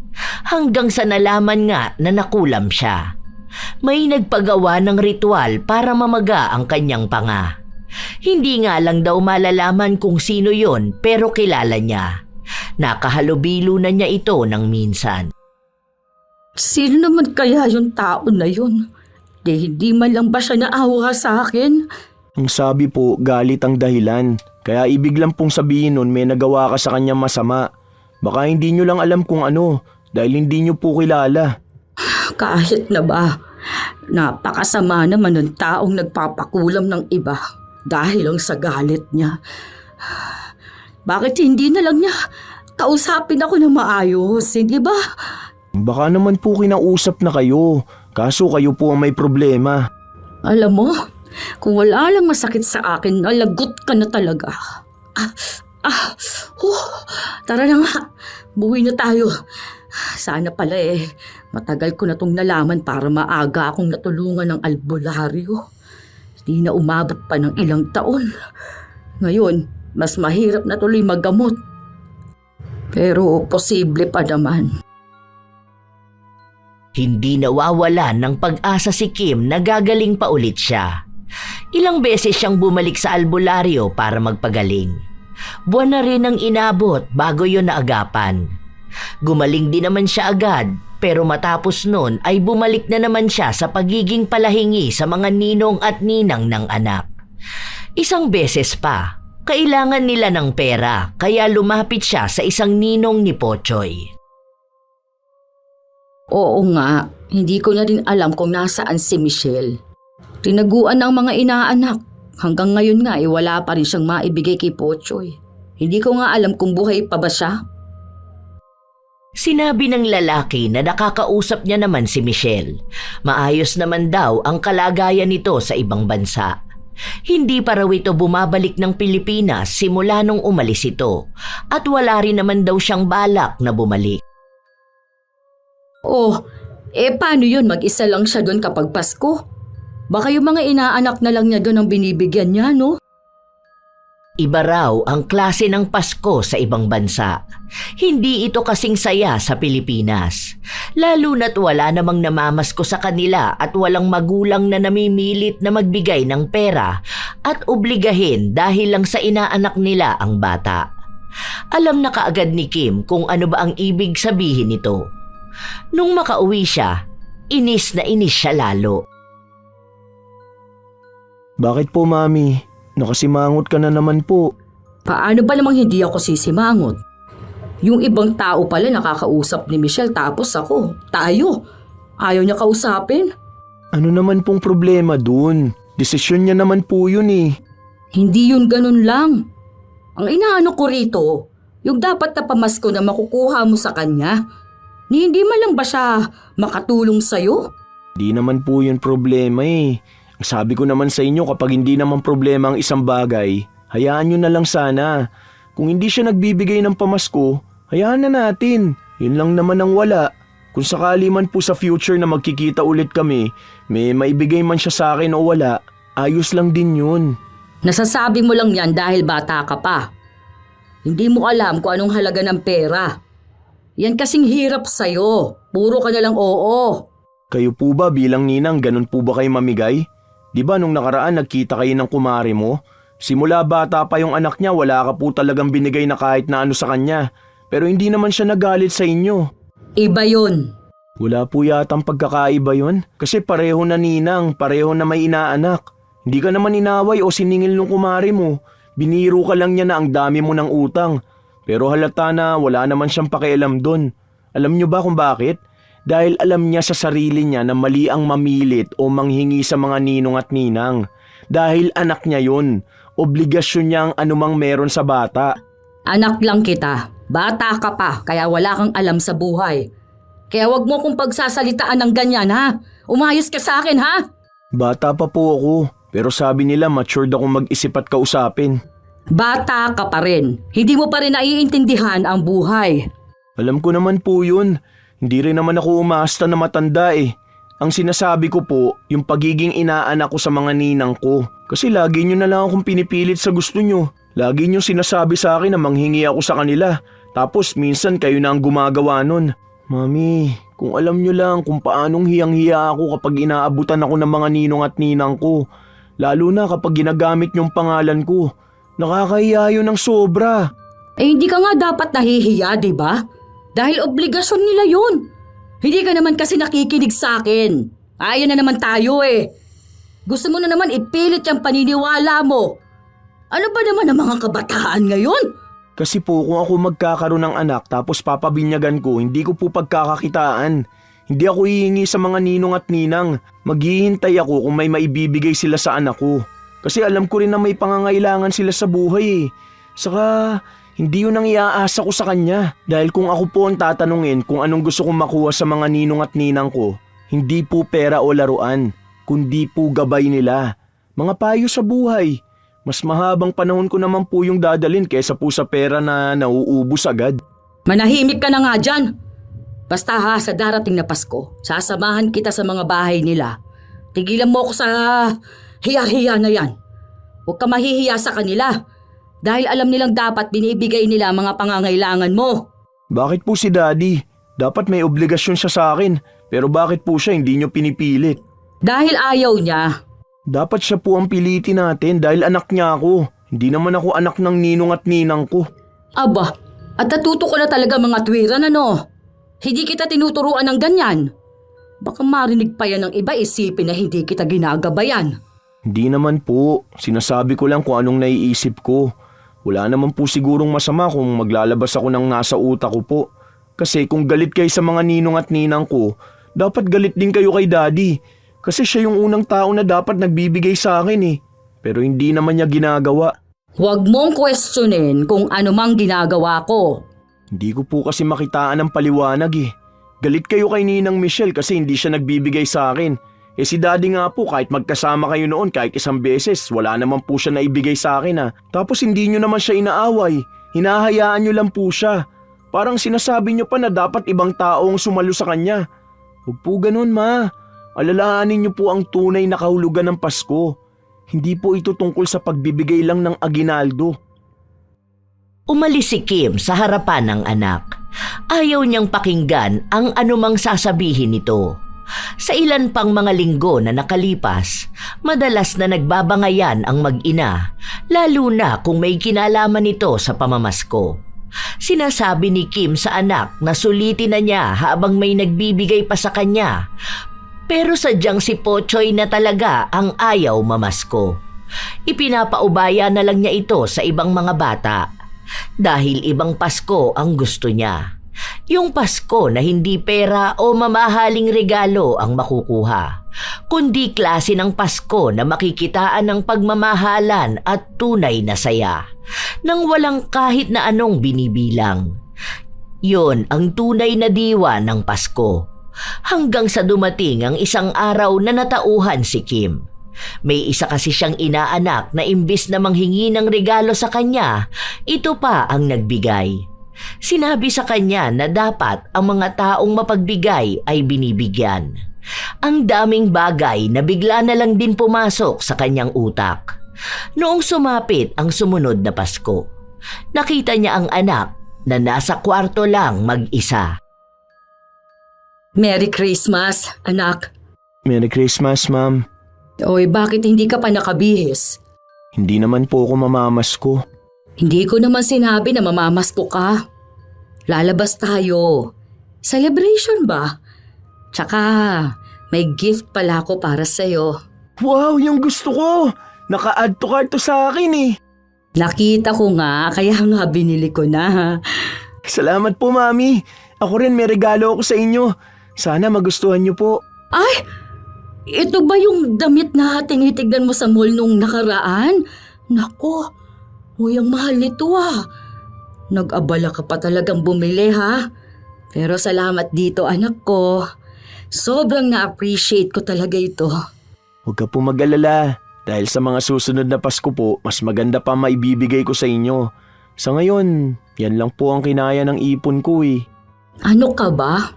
Speaker 3: Hanggang sa nalaman nga na nakulam siya. May nagpagawa ng ritual para mamaga ang kanyang panga. Hindi nga lang daw malalaman kung sino yon pero kilala niya. Nakahalubilo na niya ito ng minsan.
Speaker 1: Sino naman kaya yung tao na yun? Hindi man lang ba siya naawa sa akin?
Speaker 2: Ang sabi po, galit ang dahilan. Kaya ibig lang pong sabihin nun may nagawa ka sa kanya masama. Baka hindi nyo lang alam kung ano dahil hindi nyo po kilala.
Speaker 1: Kahit na ba, napakasama naman ng taong nagpapakulam ng iba dahil lang sa galit niya. Bakit hindi na lang niya kausapin ako na maayos, hindi ba?
Speaker 2: Baka naman po kinausap na kayo. Kaso kayo po ang may problema.
Speaker 1: Alam mo, kung wala lang masakit sa akin, nalagot ka na talaga. Tara na nga, buwi na tayo. Sana pala matagal ko na tong nalaman para maaga akong natulungan ng albularyo. Di na umabot pa ng ilang taon. Ngayon, mas mahirap na tuloy maggamot. Pero posible pa naman.
Speaker 3: Hindi nawawala ng pag-asa si Kim na gagaling pa ulit siya. Ilang beses siyang bumalik sa albularyo para magpagaling. Buwan na rin ang inabot bago yon naagapan. Gumaling din naman siya agad, pero matapos nun ay bumalik na naman siya sa pagiging palahingi sa mga ninong at ninang ng anak. Isang beses pa, kailangan nila ng pera kaya lumapit siya sa isang ninong ni Pochoy.
Speaker 1: Oo nga, hindi ko na rin alam kung nasaan si Michelle. Tinaguan ng mga inaanak. Hanggang ngayon nga wala pa rin siyang maibigay kay Pochoy. Hindi ko nga alam kung buhay pa ba siya.
Speaker 3: Sinabi ng lalaki na nakakausap niya naman si Michelle. Maayos naman daw ang kalagayan nito sa ibang bansa. Hindi pa raw ito bumabalik ng Pilipinas simula nung umalis ito at wala rin naman daw siyang balak na bumalik.
Speaker 1: Paano yun? Mag-isa lang siya doon kapag Pasko? Baka yung mga inaanak na lang niya doon ang binibigyan niya, no?
Speaker 3: Iba raw ang klase ng Pasko sa ibang bansa. Hindi ito kasing saya sa Pilipinas. Lalo na't wala namang namamasko sa kanila at walang magulang na namimilit na magbigay ng pera at obligahin dahil lang sa inaanak nila ang bata. Alam na kaagad ni Kim kung ano ba ang ibig sabihin nito. Nung makauwi siya, inis na inis siya lalo.
Speaker 2: Bakit po, Mami? Nakasimangot ka na naman po.
Speaker 1: Paano ba namang hindi ako sisimangot? Yung ibang tao pala nakakausap ni Michelle tapos ako, tayo. Ayaw niya kausapin?
Speaker 2: Ano naman pong problema dun? Desisyon niya naman po yun eh.
Speaker 1: Hindi yun ganun lang. Ang inaano ko rito, yung dapat na pamasko na makukuha mo sa kanya, ni hindi man lang ba siya makatulong sa'yo?
Speaker 2: Di naman po yun problema eh. Ang sabi ko naman sa inyo, kapag hindi naman problema ang isang bagay, hayaan nyo na lang sana. Kung hindi siya nagbibigay ng pamasko, hayaan na natin. Yun lang naman ang wala. Kung sakali man po sa future na magkikita ulit kami, may maibigay man siya sa akin o wala, ayos lang din yun.
Speaker 1: Nasasabi mo lang yan dahil bata ka pa. Hindi mo alam kung anong halaga ng pera. Yan kasing hirap sa'yo. Puro ka na lang oo.
Speaker 2: Kayo po ba bilang ninang ganun po ba kayo mamigay? Di ba nung nakaraan nagkita kayo ng kumari mo? Simula bata pa yung anak niya, wala ka po talagang binigay na kahit na ano sa kanya. Pero hindi naman siya nagalit sa inyo.
Speaker 1: Iba yun.
Speaker 2: Wala po yatang pagkakaiba yun. Kasi pareho na ninang, pareho na may inaanak. Hindi ka naman inaway o siningil nung kumari mo. Biniro ka lang niya na ang dami mo ng utang. Pero halata na wala naman siyang pakialam dun. Alam niyo ba kung bakit? Dahil alam niya sa sarili niya na mali ang mamilit o manghingi sa mga ninong at ninang. Dahil anak niya yun. Obligasyon niya ang anumang meron sa bata.
Speaker 1: Anak lang kita. Bata ka pa, kaya wala kang alam sa buhay. Kaya wag mo kong pagsasalitaan ng ganyan, ha? Umayos ka sa akin, ha?
Speaker 2: Bata pa po ako. Pero sabi nila matured akong mag-isip at kausapin.
Speaker 1: Bata ka pa rin. Hindi mo pa rin naiintindihan ang buhay.
Speaker 2: Alam ko naman po yun. Hindi rin naman ako umaasta na matanda eh. Ang sinasabi ko po, yung pagiging inaanak ko sa mga ninang ko. Kasi lagi nyo na lang akong pinipilit sa gusto nyo. Lagi nyo sinasabi sa akin na manghingi ako sa kanila. Tapos minsan kayo na ang gumagawa nun. Mami, kung alam nyo lang kung paanong hiyang-hiya ako kapag inaabutan ako ng mga ninong at ninang ko. Lalo na kapag ginagamit nyong pangalan ko. Nakakahiya yun ng sobra.
Speaker 1: Eh hindi ka nga dapat nahihiya, di ba? Dahil obligasyon nila yun. Hindi ka naman kasi nakikinig sa akin. Ayan na naman tayo eh. Gusto mo na naman ipilit yung paniniwala mo. Ano ba naman ang mga kabataan ngayon?
Speaker 2: Kasi po kung ako magkakaroon ng anak tapos papabinyagan ko, hindi ko po pagkakakitaan. Hindi ako hihingi sa mga ninong at ninang. Maghihintay ako kung may maibibigay sila sa anak ko. Kasi alam ko rin na may pangangailangan sila sa buhay eh. Saka hindi yun ang iaasa ko sa kanya. Dahil kung ako po ang tatanungin kung anong gusto kong makuha sa mga ninong at ninang ko, hindi po pera o laruan, kundi po gabay nila. Mga payo sa buhay. Mas mahabang panahon ko naman po yung dadalin kaysa po sa pera na nauubos agad.
Speaker 1: Manahimik ka na nga dyan. Basta ha, sa darating na Pasko, sasamahan kita sa mga bahay nila. Tigilan mo ako sa hiya-hiya na yan. Huwag ka mahihiya sa kanila. Dahil alam nilang dapat binibigay nila ang mga pangangailangan mo.
Speaker 2: Bakit po si Daddy? Dapat may obligasyon siya sa akin. Pero bakit po siya hindi nyo pinipilit?
Speaker 1: Dahil ayaw niya.
Speaker 2: Dapat siya po ang pilitin natin dahil anak niya ako. Hindi naman ako anak ng ninong at ninang ko.
Speaker 1: Aba, at natuto ko na talaga mga tuwiran ano. Hindi kita tinuturuan ng ganyan. Baka marinig pa yan ng iba, isipin na hindi kita ginagabayan.
Speaker 2: Hindi naman po. Sinasabi ko lang kung anong naiisip ko. Wala naman po sigurong masama kung maglalabas ako ng nasa utak ko po. Kasi kung galit kayo sa mga ninong at ninang ko, dapat galit din kayo kay Daddy. Kasi siya yung unang tao na dapat nagbibigay sa akin eh. Pero hindi naman niya ginagawa.
Speaker 1: Huwag mong questionin kung ano mang ginagawa ko.
Speaker 2: Hindi ko po kasi makitaan ng paliwanag eh. Galit kayo kay Ninang Michelle kasi hindi siya nagbibigay sa akin. Eh si Daddy nga po kahit magkasama kayo noon kahit isang beses, wala naman po siya naibigay sa akin ah. Tapos hindi nyo naman siya inaaway. Hinahayaan nyo lang po siya. Parang sinasabi nyo pa na dapat ibang tao ang sumalo sa kanya. Huwag po ganun ma. Alalahanin niyo po ang tunay na kahulugan ng Pasko. Hindi po ito tungkol sa pagbibigay lang ng aginaldo.
Speaker 3: Umalis si Kim sa harapan ng anak. Ayaw niyang pakinggan ang anumang sasabihin nito. Sa ilan pang mga linggo na nakalipas, madalas na nagbabangayan ang mag-ina, lalo na kung may kinalaman nito sa pamamasko. Sinasabi ni Kim sa anak na sulitin na niya habang may nagbibigay pa sa kanya. Pero sadyang si Pochoy na talaga ang ayaw mamasko. Ipinapaubaya na lang niya ito sa ibang mga bata. Dahil ibang Pasko ang gusto niya. Yung Pasko na hindi pera o mamahaling regalo ang makukuha, kundi klase ng Pasko na makikitaan ng pagmamahalan at tunay na saya, nang walang kahit na anong binibilang. Yon ang tunay na diwa ng Pasko. hanggang sa dumating ang isang araw na natauhan si Kim. May isa kasi siyang inaanak na imbis na manghingi ng regalo sa kanya, ito pa ang nagbigay. Sinabi sa kanya na dapat ang mga taong mapagbigay ay binibigyan. Ang daming bagay na bigla na lang din pumasok sa kanyang utak. Noong sumapit ang sumunod na Pasko, nakita niya ang anak na nasa kwarto lang mag-isa.
Speaker 1: Merry Christmas, anak.
Speaker 2: Merry Christmas, Ma'am.
Speaker 1: Oy, bakit hindi ka pa nakabihis?
Speaker 2: Hindi naman po ako mamamasko.
Speaker 1: Hindi ko naman sinabi na mamamasko ka. Lalabas tayo. Celebration ba? Tsaka, may gift pala ako para sa'yo.
Speaker 2: Wow, yung gusto ko! Naka-add to cart to sa akin eh.
Speaker 1: Nakita ko nga, kaya nga binili ko na.
Speaker 2: Salamat po, Mami. Ako rin may regalo ako sa inyo. Sana magustuhan niyo po.
Speaker 1: Ay! Ito ba yung damit na tinitignan mo sa mall nung nakaraan? Nako, uy, ang mahal nito ah. Nag-abala ka pa talagang bumili ha. Pero salamat dito anak ko. Sobrang na-appreciate ko talaga ito.
Speaker 2: Huwag ka po mag-alala. Dahil sa mga susunod na Pasko po, mas maganda pa maibibigay ko sa inyo. Sa ngayon, yan lang po ang kinaya ng ipon ko eh.
Speaker 1: Ano ka ba?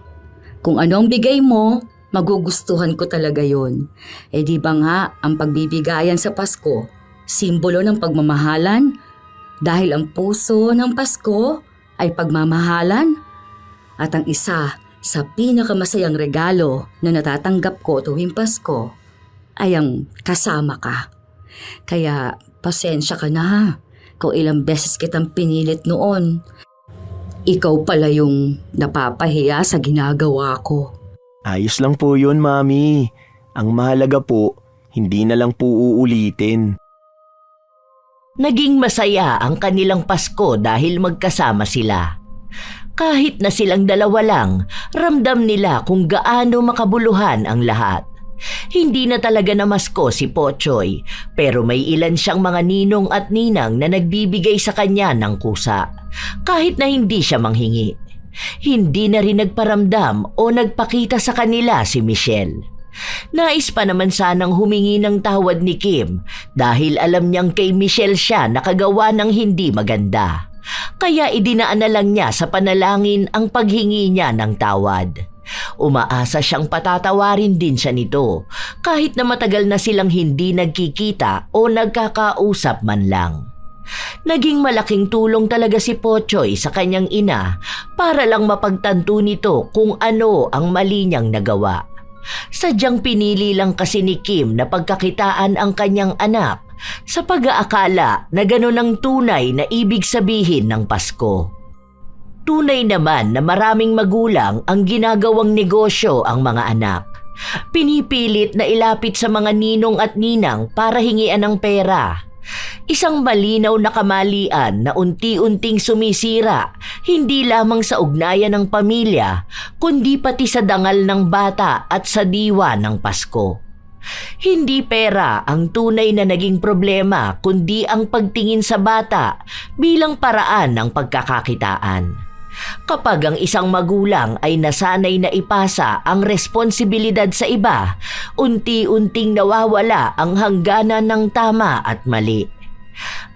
Speaker 1: Kung ano ang bigay mo, magugustuhan ko talaga yon. Eh di ba nga, ang pagbibigayan sa Pasko, simbolo ng pagmamahalan? Dahil ang puso ng Pasko ay pagmamahalan. At ang isa sa pinakamasayang regalo na natatanggap ko tuwing Pasko ay ang kasama ka. Kaya pasensya ka na ha, kung ilang beses kitang pinilit noon. Ikaw pala yung napapahiya sa ginagawa ko.
Speaker 2: Ayos lang po yun, Mami. Ang mahalaga po, hindi na lang po uulitin.
Speaker 3: Naging masaya ang kanilang Pasko dahil magkasama sila. Kahit na silang dalawa lang, ramdam nila kung gaano makabuluhan ang lahat. Hindi na talaga namasko si Pochoy, pero may ilan siyang mga ninong at ninang na nagbibigay sa kanya ng kusa, kahit na hindi siya manghingi. Hindi na rin nagparamdam o nagpakita sa kanila si Michelle. Nais pa naman sanang humingi ng tawad ni Kim dahil alam niyang kay Michelle siya nakagawa ng hindi maganda. Kaya idinaan na lang niya sa panalangin ang paghingi niya ng tawad. Umaasa siyang patatawarin din siya nito kahit na matagal na silang hindi nagkikita o nagkakausap man lang. Naging malaking tulong talaga si Pochoy sa kanyang ina para lang mapagtanto nito kung ano ang mali niyang nagawa. Sadyang pinili lang kasi ni Kim na pagkakitaan ang kanyang anak sa pag-aakala na gano'n ang tunay na ibig sabihin ng Pasko. Tunay naman na maraming magulang ang ginagawang negosyo ang mga anak. Pinipilit na ilapit sa mga ninong at ninang para hingian ng pera. Isang malinaw na kamalian na unti-unting sumisira hindi lamang sa ugnayan ng pamilya kundi pati sa dangal ng bata at sa diwa ng Pasko. Hindi pera ang tunay na naging problema kundi ang pagtingin sa bata bilang paraan ng pagkakakitaan. Kapag ang isang magulang ay nasanay na ipasa ang responsibilidad sa iba, unti-unting nawawala ang hangganan ng tama at mali.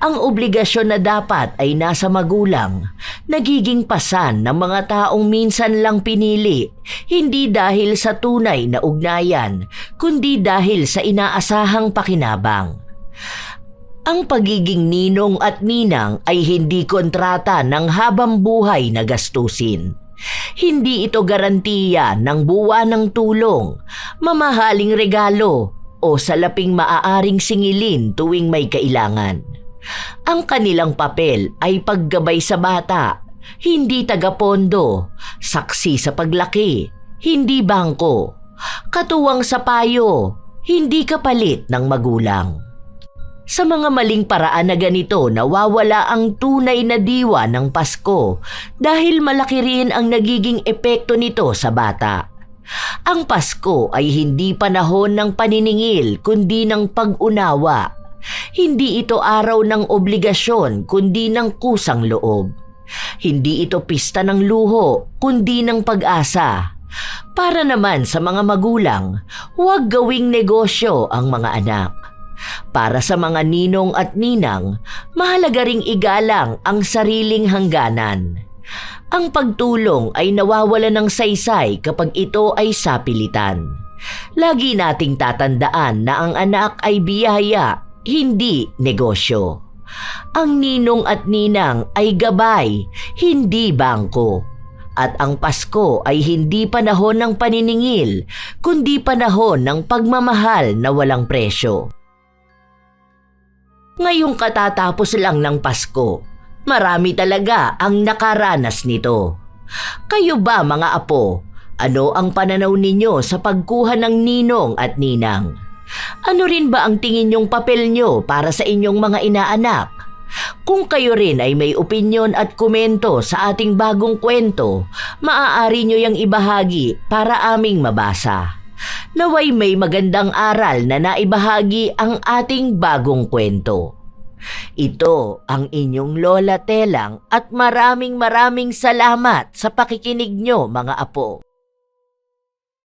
Speaker 3: Ang obligasyon na dapat ay nasa magulang, nagiging pasan ng mga taong minsan lang pinili, hindi dahil sa tunay na ugnayan, kundi dahil sa inaasahang pakinabang. Ang pagiging ninong at ninang ay hindi kontrata ng habang buhay na gastusin. Hindi ito garantiya ng buwanang tulong, mamahaling regalo o salaping maaaring singilin tuwing may kailangan. Ang kanilang papel ay paggabay sa bata, hindi tagapondo, saksi sa paglaki, hindi bangko, katuwang sa payo, hindi kapalit ng magulang. Sa mga maling paraan na ganito, nawawala ang tunay na diwa ng Pasko dahil malaki rin ang nagiging epekto nito sa bata. Ang Pasko ay hindi panahon ng paniningil kundi ng pag-unawa. Hindi ito araw ng obligasyon kundi ng kusang loob. Hindi ito pista ng luho kundi ng pag-asa. Para naman sa mga magulang, huwag gawing negosyo ang mga anak. Para sa mga ninong at ninang, mahalaga ring igalang ang sariling hangganan. Ang pagtulong ay nawawala ng saysay kapag ito ay sapilitan. Lagi nating tatandaan na ang anak ay biyaya, hindi negosyo. Ang ninong at ninang ay gabay, hindi bangko. At ang Pasko ay hindi panahon ng paniningil, kundi panahon ng pagmamahal na walang presyo. Ngayong katatapos lang ng Pasko, marami talaga ang nakaranas nito. Kayo ba mga apo, ano ang pananaw ninyo sa pagkuha ng ninong at ninang? Ano rin ba ang tingin nyong papel nyo para sa inyong mga inaanak? Kung kayo rin ay may opinyon at komento sa ating bagong kwento, maaari nyo yang ibahagi para aming mabasa. Naway may magandang aral na naibahagi ang ating bagong kwento. Ito ang inyong Lola Telang at maraming salamat sa pakikinig nyo mga apo.